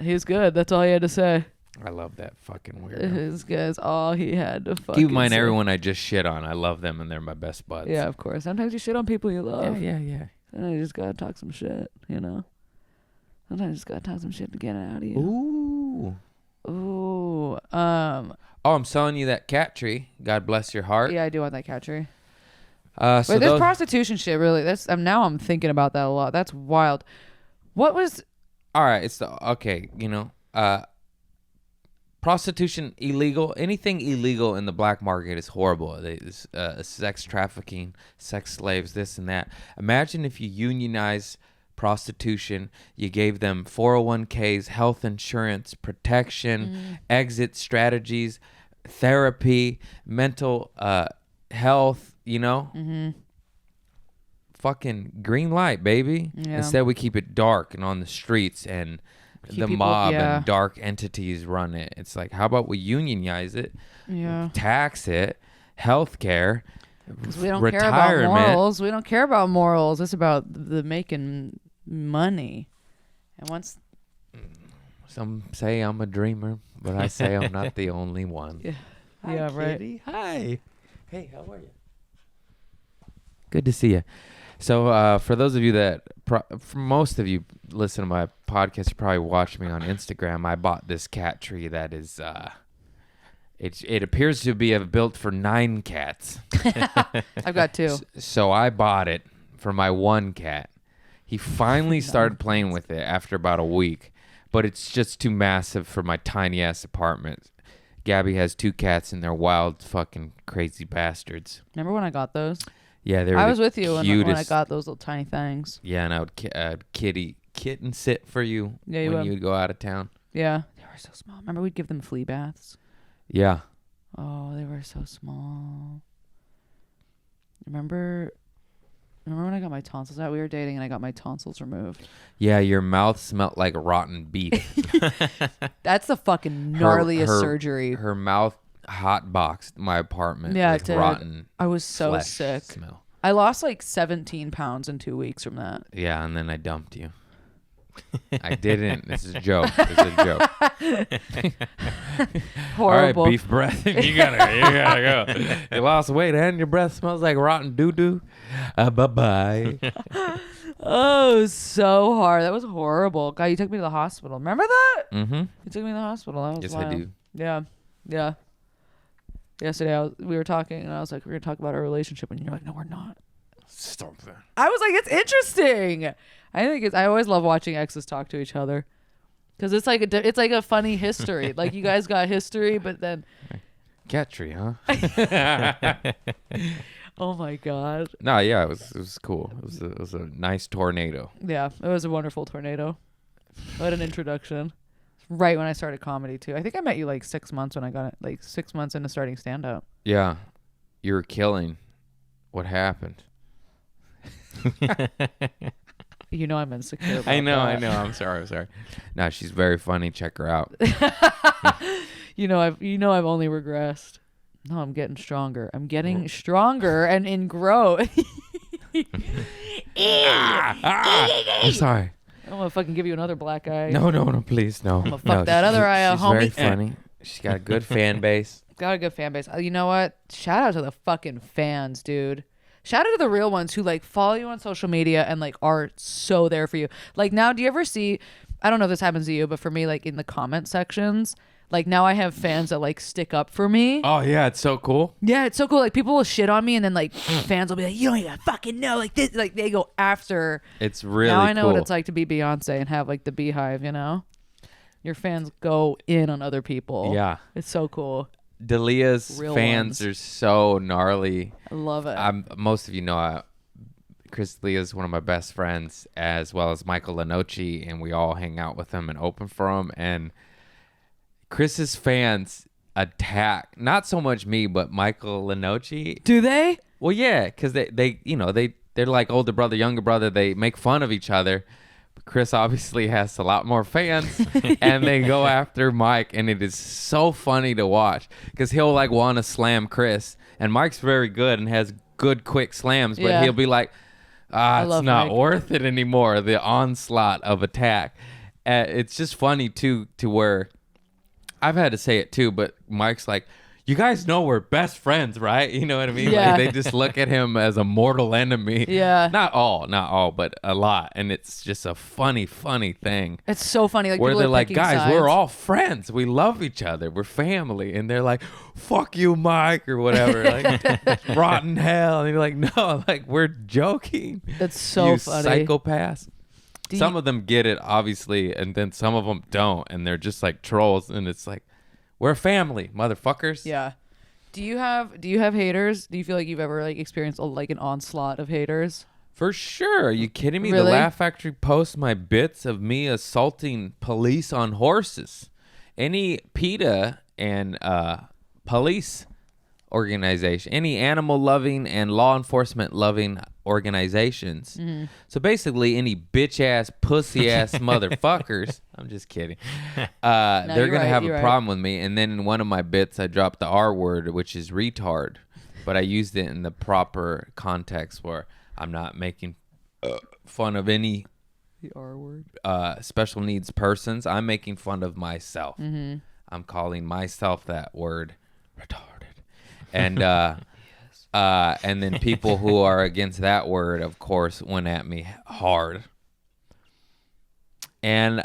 He was good. That's all he had to say. I love that fucking weirdo. His guys, all he had to fucking Keep in mind, say. everyone I just shit on, I love them and they're my best buds. Yeah, of course. Sometimes you shit on people you love. yeah. Sometimes you just gotta talk some shit, you know? Sometimes you just gotta talk some shit to get it out of you. Ooh. Ooh. Oh, I'm selling you that cat tree. God bless your heart. Yeah, I do want that cat tree. So Wait, this those- prostitution shit really, that's now I'm thinking about that a lot. That's wild. What was all right. Okay. Prostitution illegal. Anything illegal in the black market is horrible. Sex trafficking, sex slaves, this and that. Imagine if you unionize prostitution, you gave them 401ks, health insurance, protection, exit strategies, therapy, mental health, fucking green light, baby. Yeah. Instead, we keep it dark and on the streets, and Keep the people- mob yeah. and dark entities run it. It's like, how about we unionize it, Yeah. tax it, healthcare, Because we don't care about retirement. morals. We don't care about morals. It's about the making money. And once, Some say I'm a dreamer, but I say I'm not the only one. yeah, Hi, yeah, right. Kitty. Hi. Hey, how are you? Good to see you. So, for those of you that, for most of you listen to my podcast, you probably watch me on Instagram. I bought this cat tree that is, it appears to be built for 9 cats. I've got 2. So I bought it for my one cat. He finally started playing with it after about a week, but it's just too massive for my tiny ass apartment. Gabby has 2 cats and they're wild fucking crazy bastards. Remember when I got those? Yeah, they're I the was with you when I cutest. got those little tiny things. Yeah, and I would kitten sit for you Yeah, you when would. you would go out of town. Yeah. They were so small. Remember we'd give them flea baths? Yeah. Oh, they were so small. Remember when I got my tonsils out? We were dating and I got my tonsils removed. Yeah, your mouth smelled like rotten beef. That's the fucking gnarliest surgery. Her mouth hot boxed my apartment Yeah, with it did. rotten I was so flesh sick. smell. I lost like 17 pounds in 2 weeks from that. Yeah, and then I dumped you. I didn't. This is a joke. This is a joke. Horrible. All right, beef breath. you gotta go. You lost weight and your breath smells like rotten doo doo. Bye-bye. Oh, so hard. That was horrible. God, you took me to the hospital. Remember that? Mm-hmm. You took me to the hospital. That was Yes, wild. I do. Yeah. Yeah. Yesterday, we were talking, and I was like, we're going to talk about our relationship. And you're like, no, we're not. Stop that. I was like, it's interesting. I always love watching exes talk to each other. Because it's like a funny history. Like, you guys got history, but then, Catry, huh? oh my God. No, yeah, it was cool. It was a nice tornado. Yeah, it was a wonderful tornado. What an introduction. Right when I started comedy, too. I think I met you like 6 months when I got it, like 6 months into starting stand up. Yeah, you were killing. What happened? You know I'm insecure. About I know. that. I'm sorry. No, she's very funny. Check her out. You know I've only regressed. No, I'm getting stronger. I'm getting stronger and in growth. I'm sorry. I'm gonna fucking give you another black eye. No, please, no. I'm gonna fuck that other eye out, She's very homie. funny. She's got a good fan base. Got a good fan base. You know what? Shout out to the fucking fans, dude. Shout out to the real ones who like follow you on social media and like are so there for you. Like now, do you ever see, I don't know if this happens to you, but for me, like in the comment sections, like now I have fans that like stick up for me. Oh yeah, it's so cool. Yeah, it's so cool. Like people will shit on me and then like fans will be like, you don't even fucking know. Like this, like they go after. It's really Now I know cool. what it's like to be Beyonce and have like the beehive, you know? Your fans go in on other people. Yeah. It's so cool. Delia's Real fans ones. are so gnarly. I love it. Most of you know Chris D'Elia is one of my best friends, as well as Michael Lenoci, and we all hang out with him and open for him. And Chris's fans attack not so much me, but Michael Lenoci. Do they? Well, yeah, because they're like older brother, younger brother. They make fun of each other. But Chris obviously has a lot more fans, and they go after Mike, and it is so funny to watch because he'll like want to slam Chris, and Mike's very good and has good quick slams, but Yeah. he'll be like, it's love not Mike. worth it anymore. The onslaught of attack. It's just funny too, to where I've had to say it too, but Mike's like, you guys know we're best friends, right? You know what I mean? Yeah. Like, they just look at him as a mortal enemy. Yeah. Not all, but a lot. And it's just a funny thing. It's so funny. Like Where people they're are like, picking guys, sides. we're all friends. We love each other. We're family. And they're like, fuck you, Mike, or whatever. Like, rotten hell. And you're like, no, like, we're joking. That's so you funny. psychopaths. Do Some you- of them get it, obviously, and then some of them don't. And they're just like trolls. And it's like, we're a family, motherfuckers. Yeah. Do you have haters? Do you feel like you've ever like experienced like an onslaught of haters? For sure. Are you kidding me? Really? The Laugh Factory posts my bits of me assaulting police on horses. Any PETA and police organization, any animal loving and law enforcement loving organizations. Mm-hmm. So basically, any bitch ass, pussy ass motherfuckers. I'm just kidding. They're you're gonna right, have you're a right. problem with me. And then in one of my bits, I dropped the R word, which is retard, but I used it in the proper context where I'm not making fun of any The R word. special needs persons. I'm making fun of myself. Mm-hmm. I'm calling myself that word, retarded. And and then people who are against that word, of course, went at me hard. And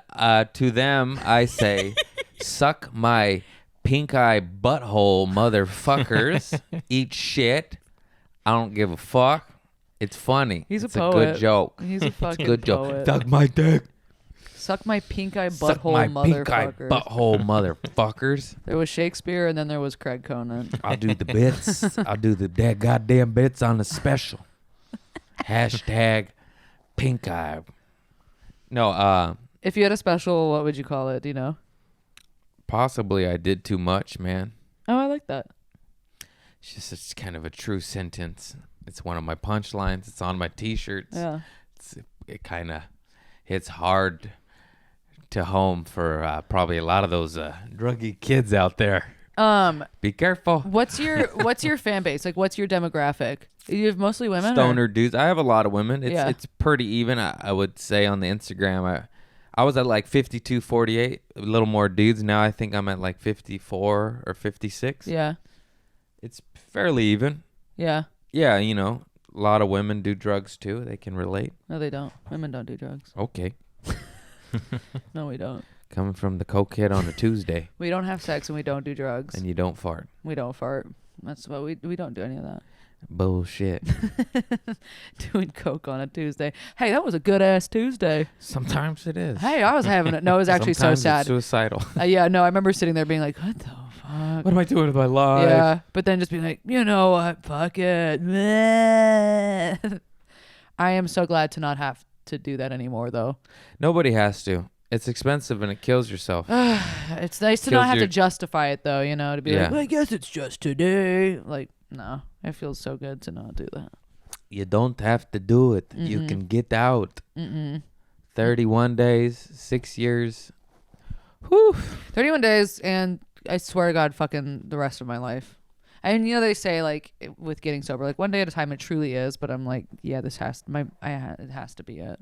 to them, I say, suck my pink eye butthole, motherfuckers. Eat shit. I don't give a fuck. It's funny. He's it's a poet. a good joke. He's a fucking Good poet. joke. Suck my dick. Suck my pink eye Suck butthole, my pink eye motherfuckers. butthole, motherfuckers. There was Shakespeare and then there was Craig Conan. I'll do the bits. I'll do the dead goddamn bits on the special. Hashtag pink eye. No, If you had a special, what would you call it? Do you know? possibly I did too much, man. Oh, I like that. It's kind of a true sentence. It's one of my punchlines. It's on my t-shirts. Yeah. It kind of hits hard to home for probably a lot of those druggy kids out there. Be careful. What's your fan base? Like, what's your demographic? You have mostly women. or- Stoner dudes. I have a lot of women. It's Yeah. it's pretty even. I would say on the Instagram. I was at like 52, 48, a little more dudes. Now I think I'm at like 54 or 56. Yeah. It's fairly even. Yeah. Yeah, you know, a lot of women do drugs too. They can relate. No, they don't. Women don't do drugs. Okay. No, we don't. Coming from the cokehead on a Tuesday, We don't have sex and we don't do drugs. and you don't fart. We don't fart. That's what we don't do any of that. Bullshit. Doing coke on a Tuesday. Hey, that was a good ass Tuesday. Sometimes it is. Hey, I was having it. No, it was actually Sometimes so it's sad. suicidal. Yeah, no, I remember sitting there being like, what the fuck? What am I doing with my life? Yeah, but then just being like, you know what? Fuck it. I am so glad to not have to do that anymore, though. Nobody has to. It's expensive and it kills yourself. It's nice to Kills not have your- to justify it, though, you know, to be like, Yeah. well, I guess it's just today. Like, no, it feels so good to not do that. You don't have to do it. You can get out. 31 days, 6 years. Whew. 31 days, and I swear to God, fucking the rest of my life. And you know they say like with getting sober, like one day at a time. It truly is, but I'm like, yeah, this has it has to be it.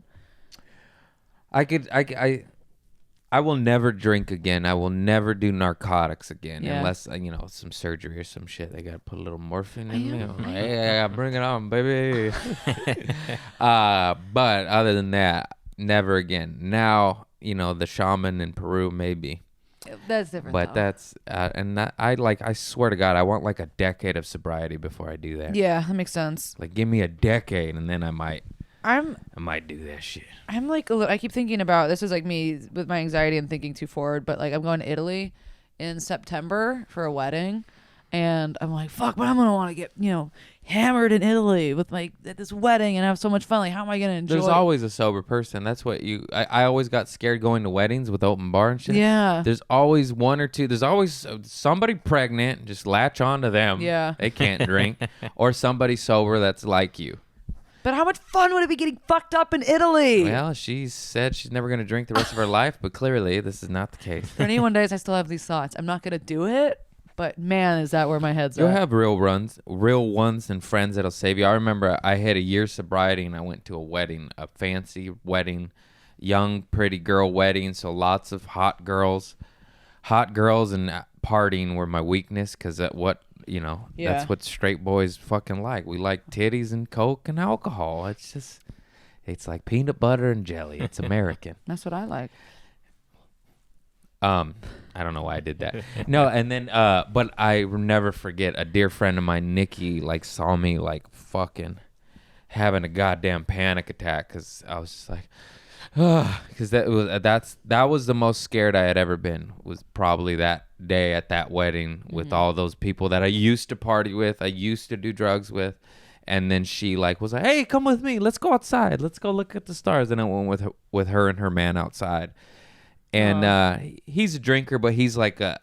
I will never drink again. I will never do narcotics again Yeah. unless you know some surgery or some shit. They gotta put a little morphine in me. I'm like, yeah, bring it on, baby. But other than that, never again. Now you know the shaman in Peru maybe, That's different. but though. that's and that I swear to God I want like a decade of sobriety before I do that. Yeah, that makes sense. Like give me a decade and then I might I'm do that shit. like I keep thinking about this is like me with my anxiety and thinking too forward, but like I'm going to Italy in September for a wedding, and I'm like, fuck, but I'm gonna want to get hammered in Italy with at this wedding and have so much fun. Like, how am I gonna enjoy? There's always a sober person. That's what I always got scared going to weddings with open bar and shit. Yeah. There's always one or two. There's always somebody pregnant. Just latch on to them. Yeah. They can't drink. Or somebody sober that's like you. But how much fun would it be getting fucked up in Italy? Well, she said she's never going to drink the rest of her life, but clearly this is not the case. 21 days, I still have these thoughts. I'm not gonna do it, but man, is that where my head's You'll at? have real ones and friends that'll save you. I remember I had a year's sobriety and I went to a wedding, a fancy wedding, young, pretty girl wedding. So lots of hot girls and partying were my weakness because that's Yeah. what straight boys fucking like. We like titties and coke and alcohol. It's like peanut butter and jelly. It's American. That's what I like. I don't know why I did that. No, and then but I will never forget a dear friend of mine, Nikki, like saw me like fucking having a goddamn panic attack because I was just like, because that was the most scared I had ever been. Was probably that day at that wedding with all those people that I used to party with, I used to do drugs with. And then she was like, "Hey, come with me. Let's go outside. Let's go look at the stars." And I went with her and her man outside. And he's a drinker, but he's like a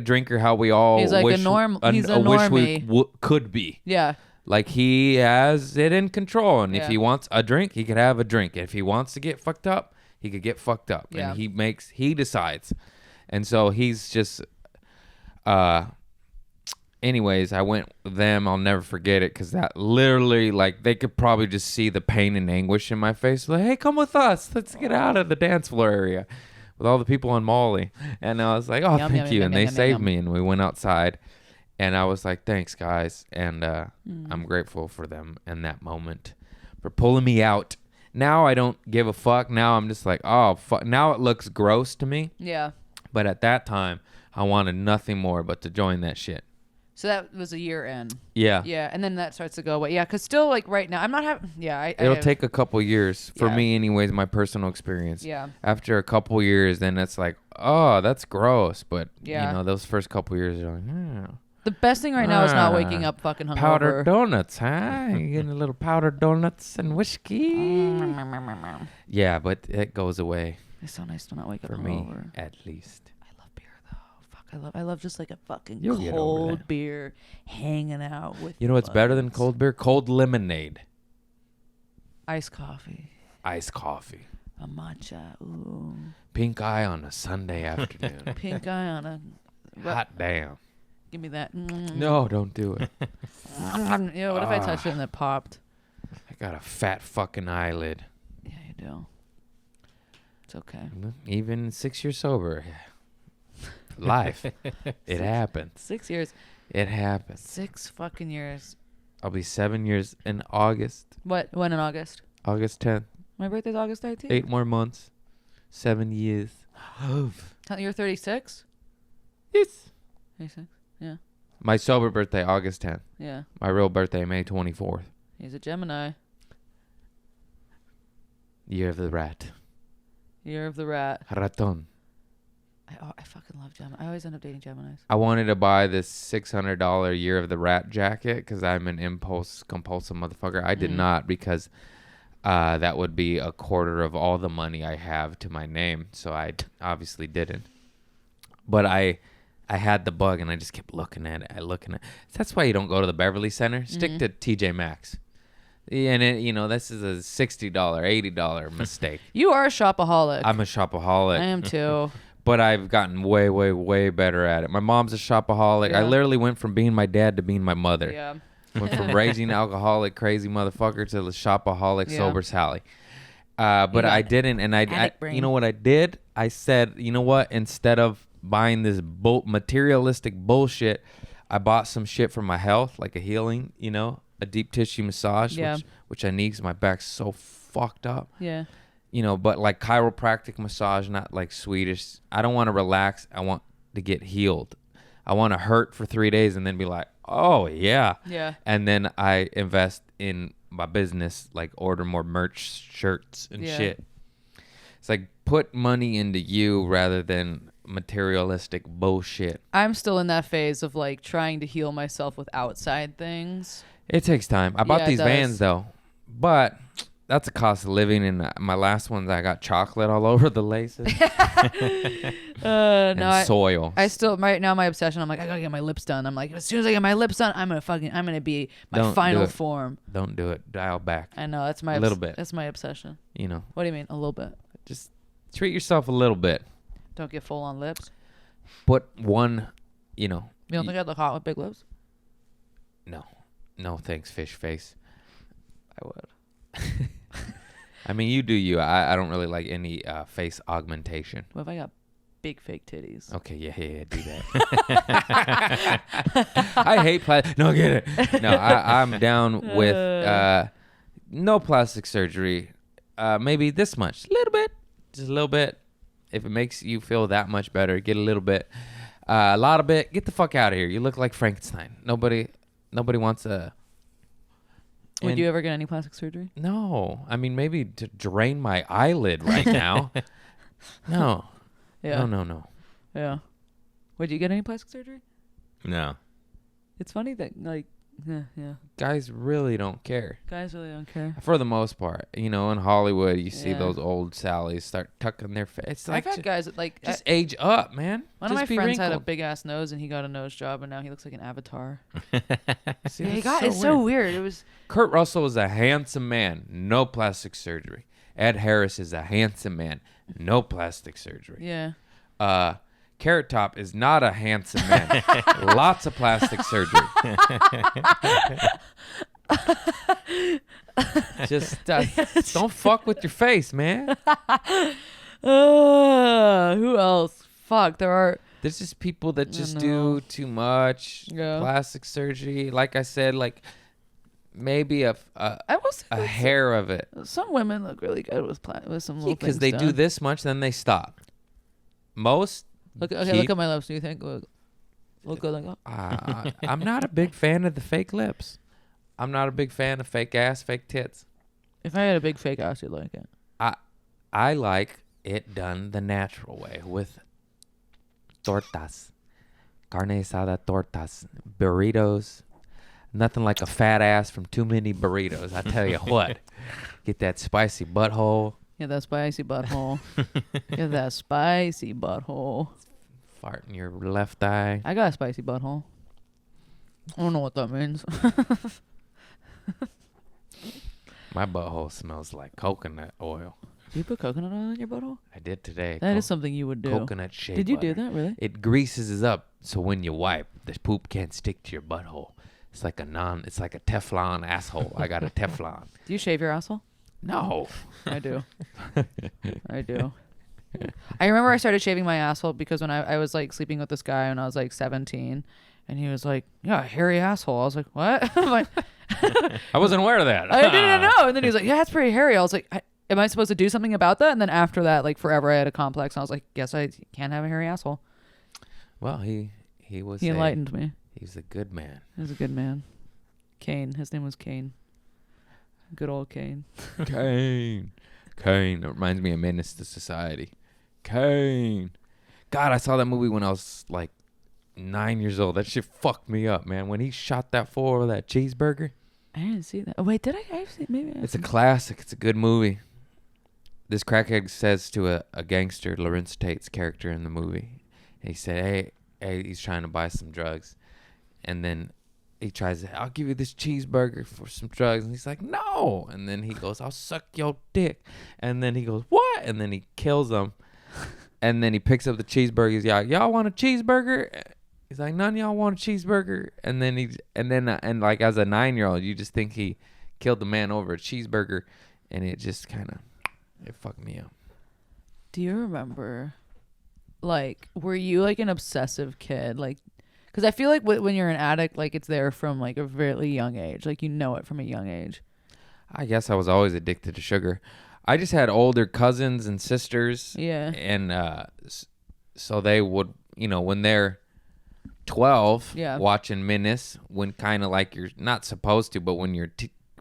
drinker how we all He's like a wish, he's a wish we normie. could be. Yeah. Like he has it in control, and if Yeah. he wants a drink, he could have a drink. If he wants to get fucked up, he could get fucked up, Yeah. and he decides. And so he's just anyways, I went with them. I'll never forget it because that literally, they could probably just see the pain and anguish in my face. Like, hey, come with us. Let's get out of the dance floor area with all the people on Molly. And I was like, oh, Yum, thank yum, you. yum, And yum, they yum, saved yum. me, and we went outside. And I was like, thanks, guys. And I'm grateful for them in that moment for pulling me out. Now I don't give a fuck. Now I'm just like, oh, fuck. Now it looks gross to me. Yeah. But at that time, I wanted nothing more but to join that shit. So that was a year in. Yeah. Yeah, and then that starts to go away. Yeah, because still, right now, I'm not having. Yeah, It'll take a couple years for Yeah. me, anyways. My personal experience. Yeah. After a couple years, then it's like, oh, that's gross. But Yeah. those first couple years, you're like, The best thing right now is not waking up fucking hungover. powdered donuts, huh? You getting a little powdered donuts and whiskey. Yeah, but it goes away It's so nice to not wake up for me, hungover. at least. I love beer though. Fuck, I love just like a fucking You'll get over cold that. beer, hanging out with. You know what's better than buds. cold beer? Cold lemonade, Iced coffee, iced coffee, a matcha, ooh, pink eye on a Sunday afternoon. pink eye on a. Hot damn. Give me that. No, don't do it. Yeah, what if I touched it and it popped? I got a fat fucking eyelid. Yeah, you do. It's okay. Even 6 years sober. Life. It happens. 6 years. It happens. 6 fucking years. I'll be 7 years in August. What? When in August? August 10th. My birthday's August 13th. 8 more months. 7 years. You're 36? Yes. 36? Yeah. My sober birthday, August 10th. Yeah. My real birthday, May 24th. He's a Gemini. Year of the rat. Year of the rat. Raton. I fucking love Gemini. I always end up dating Geminis. I wanted to buy this $600 Year of the Rat jacket because I'm an compulsive motherfucker. I did not because that would be a quarter of all the money I have to my name. So I obviously didn't. But I had the bug and I just kept looking at it. That's why you don't go to the Beverly Center. Stick to TJ Maxx. And this is a $60, $80 mistake. You are a shopaholic. I'm a shopaholic. I am too. But I've gotten way, way, way better at it. My mom's a shopaholic. I Yeah. literally went from being my dad to being my mother. Yeah. Went from raging alcoholic, crazy motherfucker to the shopaholic, Yeah. sober Sally. But got I didn't. And I addict brain. you know what I did? I said, you know what? Instead of buying this materialistic bullshit, I bought some shit for my health, like a healing, a deep tissue massage, Yeah. which I need because my back's so fucked up. Yeah. But like chiropractic massage, not like Swedish. I don't want to relax. I want to get healed. I want to hurt for 3 days and then be like, oh, yeah. Yeah. And then I invest in my business, like order more merch, shirts, and Yeah. shit. It's like put money into you rather than materialistic bullshit. I'm still in that phase of like trying to heal myself with outside things. It takes time. I bought Yeah, it these does. Vans, though. But that's a cost of living. And my last ones, I got chocolate all over the laces. and No, soil. I still right now my obsession. I'm like I gotta get my lips done. I'm like as soon as I get my lips done, I'm gonna be my Don't do final it. form. Don't do it. Dial back. I know that's my A little bit. That's my obsession. What do you mean a little bit? Just treat yourself a little bit. Don't get full on lips. Put one, You don't think I'd look hot with big lips? No thanks, fish face. I would. I mean, you do you. I don't really like any face augmentation. What if I got big fake titties? Okay, yeah, do that. I hate plastic. No, get it. No, I'm down with no plastic surgery. Maybe this much. A little bit. Just a little bit. If it makes you feel that much better, get a little bit. A lot of it. Get the fuck out of here. You look like Frankenstein. Nobody wants a... Would And- you ever get any plastic surgery? No. I mean, maybe to drain my eyelid right now. No. Yeah. No. Yeah. Would you get any plastic surgery? No. It's funny that yeah. Guys really don't care. Guys really don't care. For the most part. In Hollywood, you see Yeah. those old Sallys start tucking their face. It's like, I've had guys that like just age up, man. one of my Just be friends had a wrinkled. big ass nose and he got a nose job and now he looks like an avatar. See, Yeah, that's it's so weird. It was Kurt Russell is a handsome man. No plastic surgery. Ed Harris is a handsome man. No plastic surgery. yeah. Carrot Top is not a handsome man. Lots of plastic surgery. Just don't fuck with your face, man. Who else? Fuck, there are. There's just people that just know. do too much Yeah. plastic surgery. Like I said, like maybe a I will say that hair of it. some women look really good with some little Because things they do done. this much, then they stop. Most Look keep- at my lips. Do you think look good like that? I'm not a big fan of the fake lips. I'm not a big fan of fake ass, fake tits. If I had a big fake ass, you'd like it. I like it done the natural way with tortas, carne asada tortas, burritos. Nothing like a fat ass from too many burritos. I tell you what, get that spicy butthole, Yeah, that spicy butthole. Yeah, that spicy butthole. fart in your left eye. I got a spicy butthole. I don't know what that means. My butthole smells like coconut oil. Do you put coconut oil in your butthole? I did today. That is something you would do. Coconut shea Did you butter. do that really? It greases it up so when you wipe, the poop can't stick to your butthole. It's like it's like a Teflon asshole. I got a Teflon. Do you shave your asshole? No. I do. I do. I remember I started shaving my asshole because when I was like sleeping with this guy when I was like 17, and he was like, "Yeah, hairy asshole." I was like, "What?" I'm like, I wasn't aware of that. I didn't know. And then he was like, "Yeah, it's pretty hairy." I was like, "Am I supposed to do something about that?" And then after that, like forever, I had a complex. And I was like, "Guess I can't have a hairy asshole." Well, he was. He enlightened me. He's a good man. He was a good man. Kane. His name was Kane. Good old Kane. Kane. Kane. It reminds me of Menace to Society. Kane. God, I saw that movie when I was like 9 years old. That shit fucked me up, man. When he shot that fool with that cheeseburger. I didn't see that. Oh wait, did I? I've seen maybe. It's a classic. It's a good movie. This crackhead says to a gangster, Lawrence Tate's character in the movie. He said, hey, he's trying to buy some drugs. And then he tries to, I'll give you this cheeseburger for some drugs. And he's like, no. And then he goes, I'll suck your dick. And then he goes, what? And then he kills him. And then he picks up the cheeseburger. He's like, y'all want a cheeseburger? He's like, none of y'all want a cheeseburger. And then like as a 9-year-old, you just think he killed the man over a cheeseburger. And it just kind of, it fucked me up. Do you remember, like, were you like an obsessive kid? Like, because I feel like when you're an addict, like it's there from like a really young age. Like you know it from a young age. I guess I was always addicted to sugar. I just had older cousins and sisters. Yeah. And so they would, when they're 12, watching Menace, when kind of like you're not supposed to, but when you're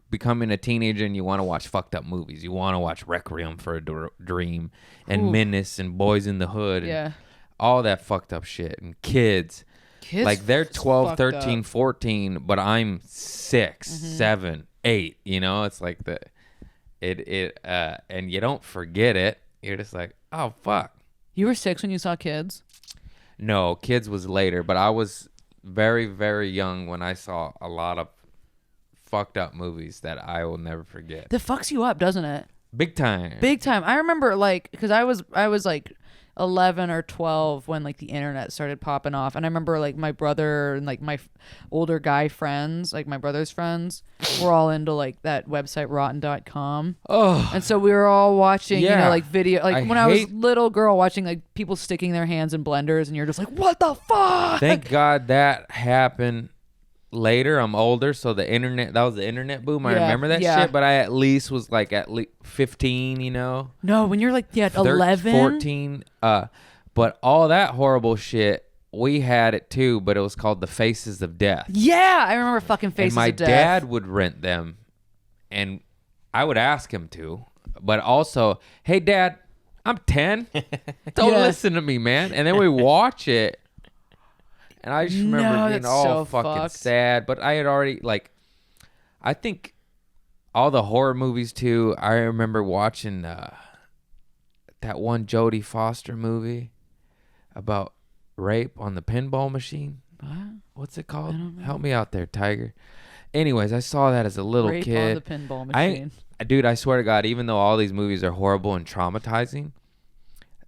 becoming a teenager and you want to watch fucked up movies. You want to watch Requiem for a Dream and Menace and Boys in the Hood and all that fucked up shit. And kids like they're 12, 13, 14, but I'm 6, 7, 8, it's like and you don't forget it. You're just like, oh, fuck. You were 6 when you saw Kids? No, Kids was later, but I was very, very young when I saw a lot of fucked up movies that I will never forget. That fucks you up, doesn't it? Big time. Big time. I remember like, because I was like 11 or 12 when like the internet started popping off, and I remember like my brother and like my older guy friends, like my brother's friends, were all into like that website rotten.com. Oh, and so we were all watching like video, like I when I was little girl watching like people sticking their hands in blenders, and you're just like, what the fuck? Thank God that happened later. I'm older, so that was the internet boom. I remember that shit, but I at least was like at least 15, No, when you're like 11, 14. But all that horrible shit, we had it too, but it was called The Faces of Death. Yeah, I remember fucking Faces of Death. And my dad would rent them, and I would ask him to, but also, hey, Dad, I'm 10. Don't listen to me, man. And then we watch it. And I just remember being all fucking sad. But I had already, like, I think all the horror movies, too. I remember watching that one Jodie Foster movie about rape on the pinball machine. What? What's it called? Help me out there, Tiger. Anyways, I saw that as a little rape kid. On the pinball machine. Dude, I swear to God, even though all these movies are horrible and traumatizing,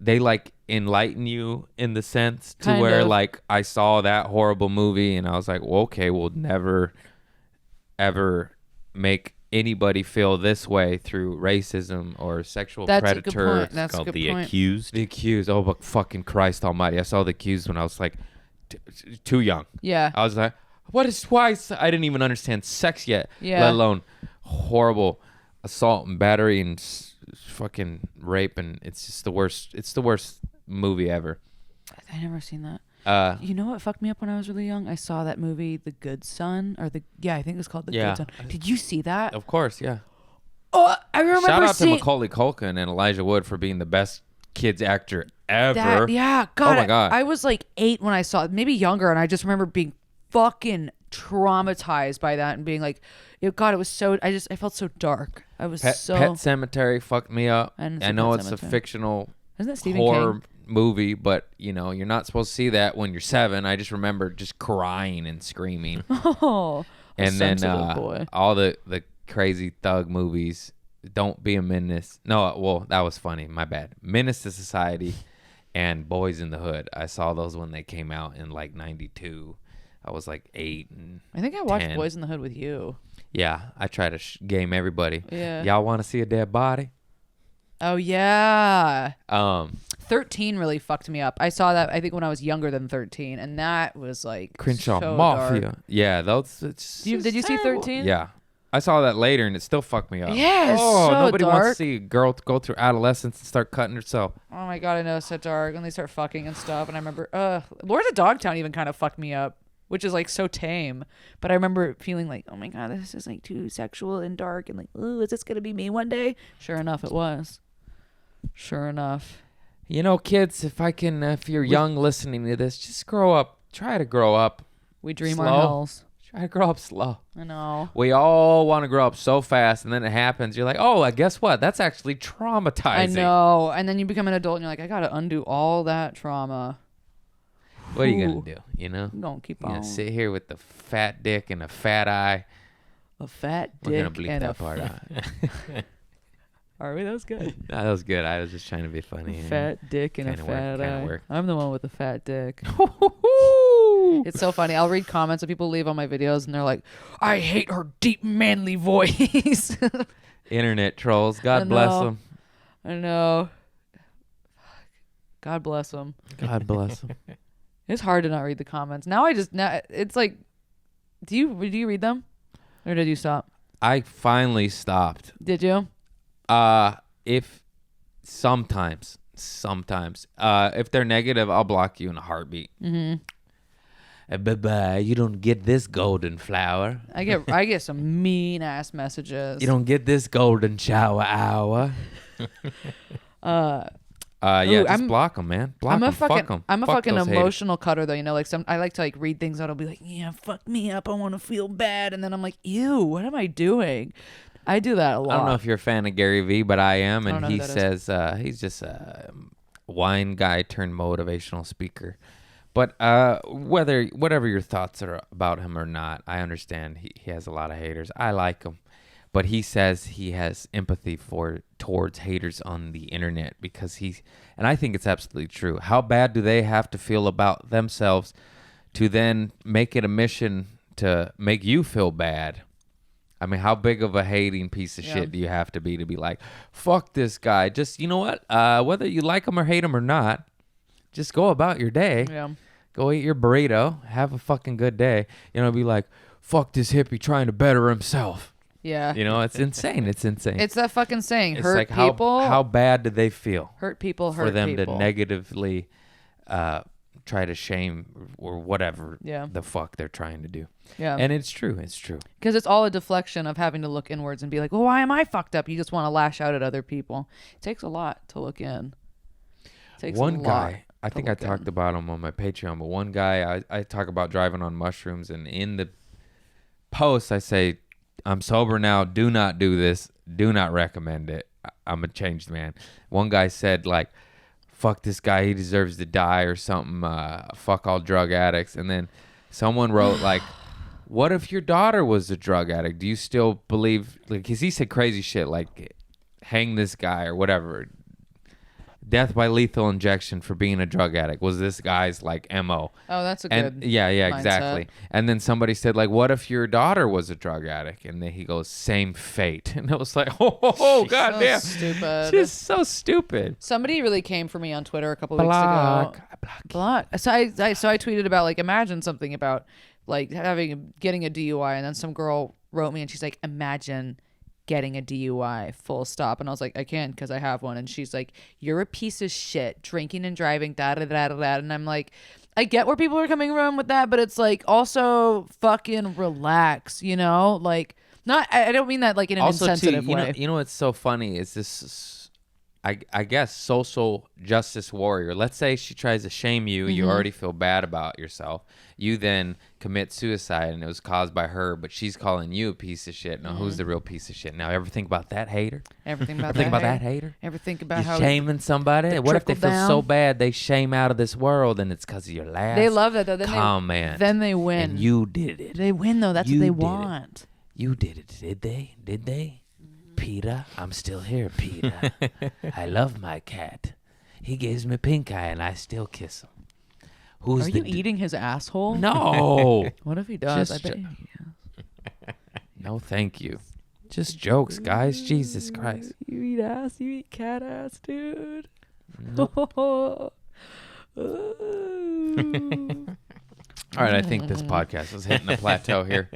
they like enlighten you in the sense to Kind where of. like I saw that horrible movie and I was like, well, okay, we'll never ever make anybody feel this way through racism or sexual That's a predator. good point. That's a Called good The point. Accused. The Accused. Oh, but fucking Christ Almighty! I saw The Accused when I was like too young. Yeah. I was like, what is twice? I didn't even understand sex yet, Yeah. let alone horrible assault and battery and fucking rape, and it's just the worst. It's the worst movie ever. I never seen that. You know what fucked me up when I was really young? I saw that movie, The Good Son, I think it was called The Yeah. Good Son. Did you see that? Of course, yeah. Oh, I remember Shout out seeing to Macaulay Culkin and Elijah Wood for being the best kids actor ever. that. Yeah, God. Oh my God. I was like 8 when I saw it, maybe younger, and I just remember being fucking traumatized by that and being like, God, it was so. I felt so dark. I was so. Pet Cemetery fucked me up. I didn't see I know Pet it's Sematary. a fictional Isn't that Stephen horror King? movie, but you're not supposed to see that when you're 7. I just remember just crying and screaming. Oh, a And then sensitive boy. all the crazy thug movies. Don't Be a Menace. No, well, that was funny. My bad. Menace to Society and Boys in the Hood. I saw those when they came out in like 92. I was like 8 and I think I watched 10. Boys in the Hood with you. Yeah, I try to game everybody. Yeah. Y'all want to see a dead body? Oh yeah. 13 really fucked me up. I saw that I think when I was younger than 13, and that was like Crenshaw so Mafia. dark. Yeah, those. Did you see 13? Yeah. I saw that later and it still fucked me up. Yeah, it's oh, so nobody wants dark. to see a girl go through adolescence and start cutting herself. Oh my god, I know, it's so dark, and they start fucking and stuff. And I remember, Lords of Dogtown even kind of fucked me up, which is like so tame. But I remember feeling like, oh my god, this is like too sexual and dark, and like, ooh, is this gonna be me one day? Sure enough, it was. Sure enough. You know, kids, if you're young listening to this, just grow up. Try to grow up. We dream Slow. our hells. Try to grow up slow. I know. We all want to grow up so fast, and then it happens. You're like, oh, I guess what? That's actually traumatizing. I know. And then you become an adult, and you're like, I gotta undo all that trauma. What are you Ooh. going to do? You know? I'm gonna keep You're on. going to sit here with the fat dick and a fat eye. A fat We're going dick to bleep and that a part out. Are we? That was good. No, that was good. I was just trying to be funny. you know? Fat dick and a Kinda work, fat kinda eye. work. I'm the one with the fat dick. It's so funny. I'll read comments that people leave on my videos, and they're like, "I hate her deep, manly voice." Internet trolls. I God bless know. them. I know. God bless them. God bless them. It's hard to not read the comments. Now it's like, do you read them, or did you stop? I finally stopped. Did you? If sometimes, if they're negative, I'll block you in a heartbeat. Bye-bye. You don't get this golden flower. I get some mean ass messages. You don't get this golden shower hour. Yeah, Ooh, just block them, man. Block I'm a them. fucking Fuck them. I'm a fucking emotional cutter though, you know, like I like to like read things out. I'll be like, yeah, fuck me up. I want to feel bad, and then I'm like, ew, what am I doing? I do that a lot. I don't know if you're a fan of Gary Vee, but I am, I don't and know he who that is. says he's just a wine guy turned motivational speaker. But whatever your thoughts are about him or not, I understand he has a lot of haters. I like him, but he says he has empathy towards haters on the internet because and I think it's absolutely true. How bad do they have to feel about themselves to then make it a mission to make you feel bad? I mean, how big of a hating piece of shit do you have to be like, fuck this guy? Just, you know what? Whether you like him or hate him or not, just go about your day. Yeah. Go eat your burrito. Have a fucking good day. You know, be like, fuck this hippie trying to better himself. Yeah. You know, it's insane. It's insane. It's that fucking saying. It's Hurt like people. how bad did they feel hurt people. Hurt for them people. to negatively try to shame or whatever the fuck they're trying to do. Yeah. And it's true. It's true. Because it's all a deflection of having to look inwards and be like, well, why am I fucked up? You just want to lash out at other people. It takes a lot to look in. It takes One a lot guy, I to think I look talked in. about him on my Patreon, but one guy, I talk about driving on mushrooms, and in the post I say, I'm sober now, do not do this, do not recommend it. I'm a changed man. One guy said like, fuck this guy, he deserves to die or something, fuck all drug addicts. And then someone wrote like, what if your daughter was a drug addict? Do you still believe, like, because he said crazy shit like hang this guy or whatever. Death by lethal injection for being a drug addict was this guy's like MO. Oh, that's a And good yeah, mindset. exactly. And then somebody said like, what if your daughter was a drug addict? And then he goes, same fate. And it was like, oh god So damn. stupid. Just so stupid. Somebody really came for me on Twitter a couple weeks ago. Block. So I tweeted about like, imagine something about like getting a DUI, and then some girl wrote me and she's like, imagine getting a DUI, full stop. And I was like, I can't because I have one. And she's like, you're a piece of shit, drinking and driving, da da da da da. And I'm like, I get where people are coming from with that, but it's like also fucking relax, you know? Like, not, I don't mean that like in an Also, too, insensitive way. you know what's so funny is this, I guess, social justice warrior. Let's say she tries to shame you. You Mm-hmm. already feel bad about yourself. You then commit suicide, and it was caused by her, but she's calling you a piece of shit. Now, who's the real piece of shit? Now, ever think about that hater? Everything about Ever think that. about that hater? Ever think about You're how shaming somebody? What if they trickle feel so down? bad they shame out of this world, and it's because of your last they love that though? Then comment? Then they win. And you did it. They win though. That's You what they did it. want. You did it, did they? Did they? Peter, I'm still here, Peter. I love my cat. He gives me pink eye, and I still kiss him. Who's Are the you eating his asshole? No. What if he does? Just I bet. jo- No, thank you. Just jokes, guys. Jesus Christ. You eat ass. You eat cat ass, dude. All right, I think this podcast is hitting a plateau here.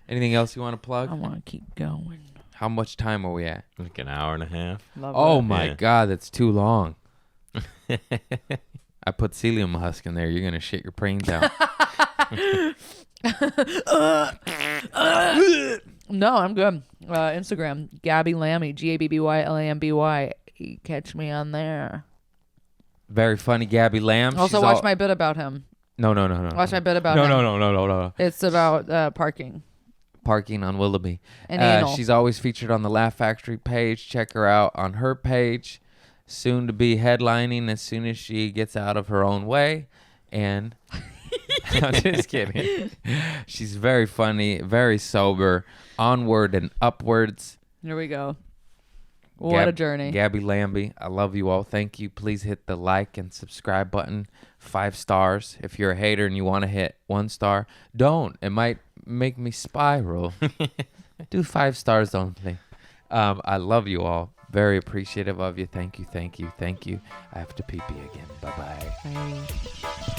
Anything else you want to plug? I want to keep going. How much time are we at? Like an hour and a half. Love Oh it. my Yeah. God, that's too long. I put psyllium husk in there. You're gonna shit your brains out. No, I'm good. Instagram, Gabby Lamby, GABBYLAMBY. Catch me on there. Very funny, Gabby Lamb. Also, She's watch all- my bit about him. No. Watch my bit about No, him. no. It's about parking Parking on Willoughby. and anal. She's always featured on the Laugh Factory page. Check her out on her page. Soon to be headlining as soon as she gets out of her own way. And I'm just kidding. She's very funny, very sober, onward and upwards. Here we go. What a journey. Gabby Lamby, I love you all. Thank you. Please hit the like and subscribe button. 5 stars. If you're a hater and you want to hit 1 star, don't. It might make me spiral. Do 5 stars only. I love you all. Very appreciative of you. Thank you. I have to pee again. Bye-bye. Bye.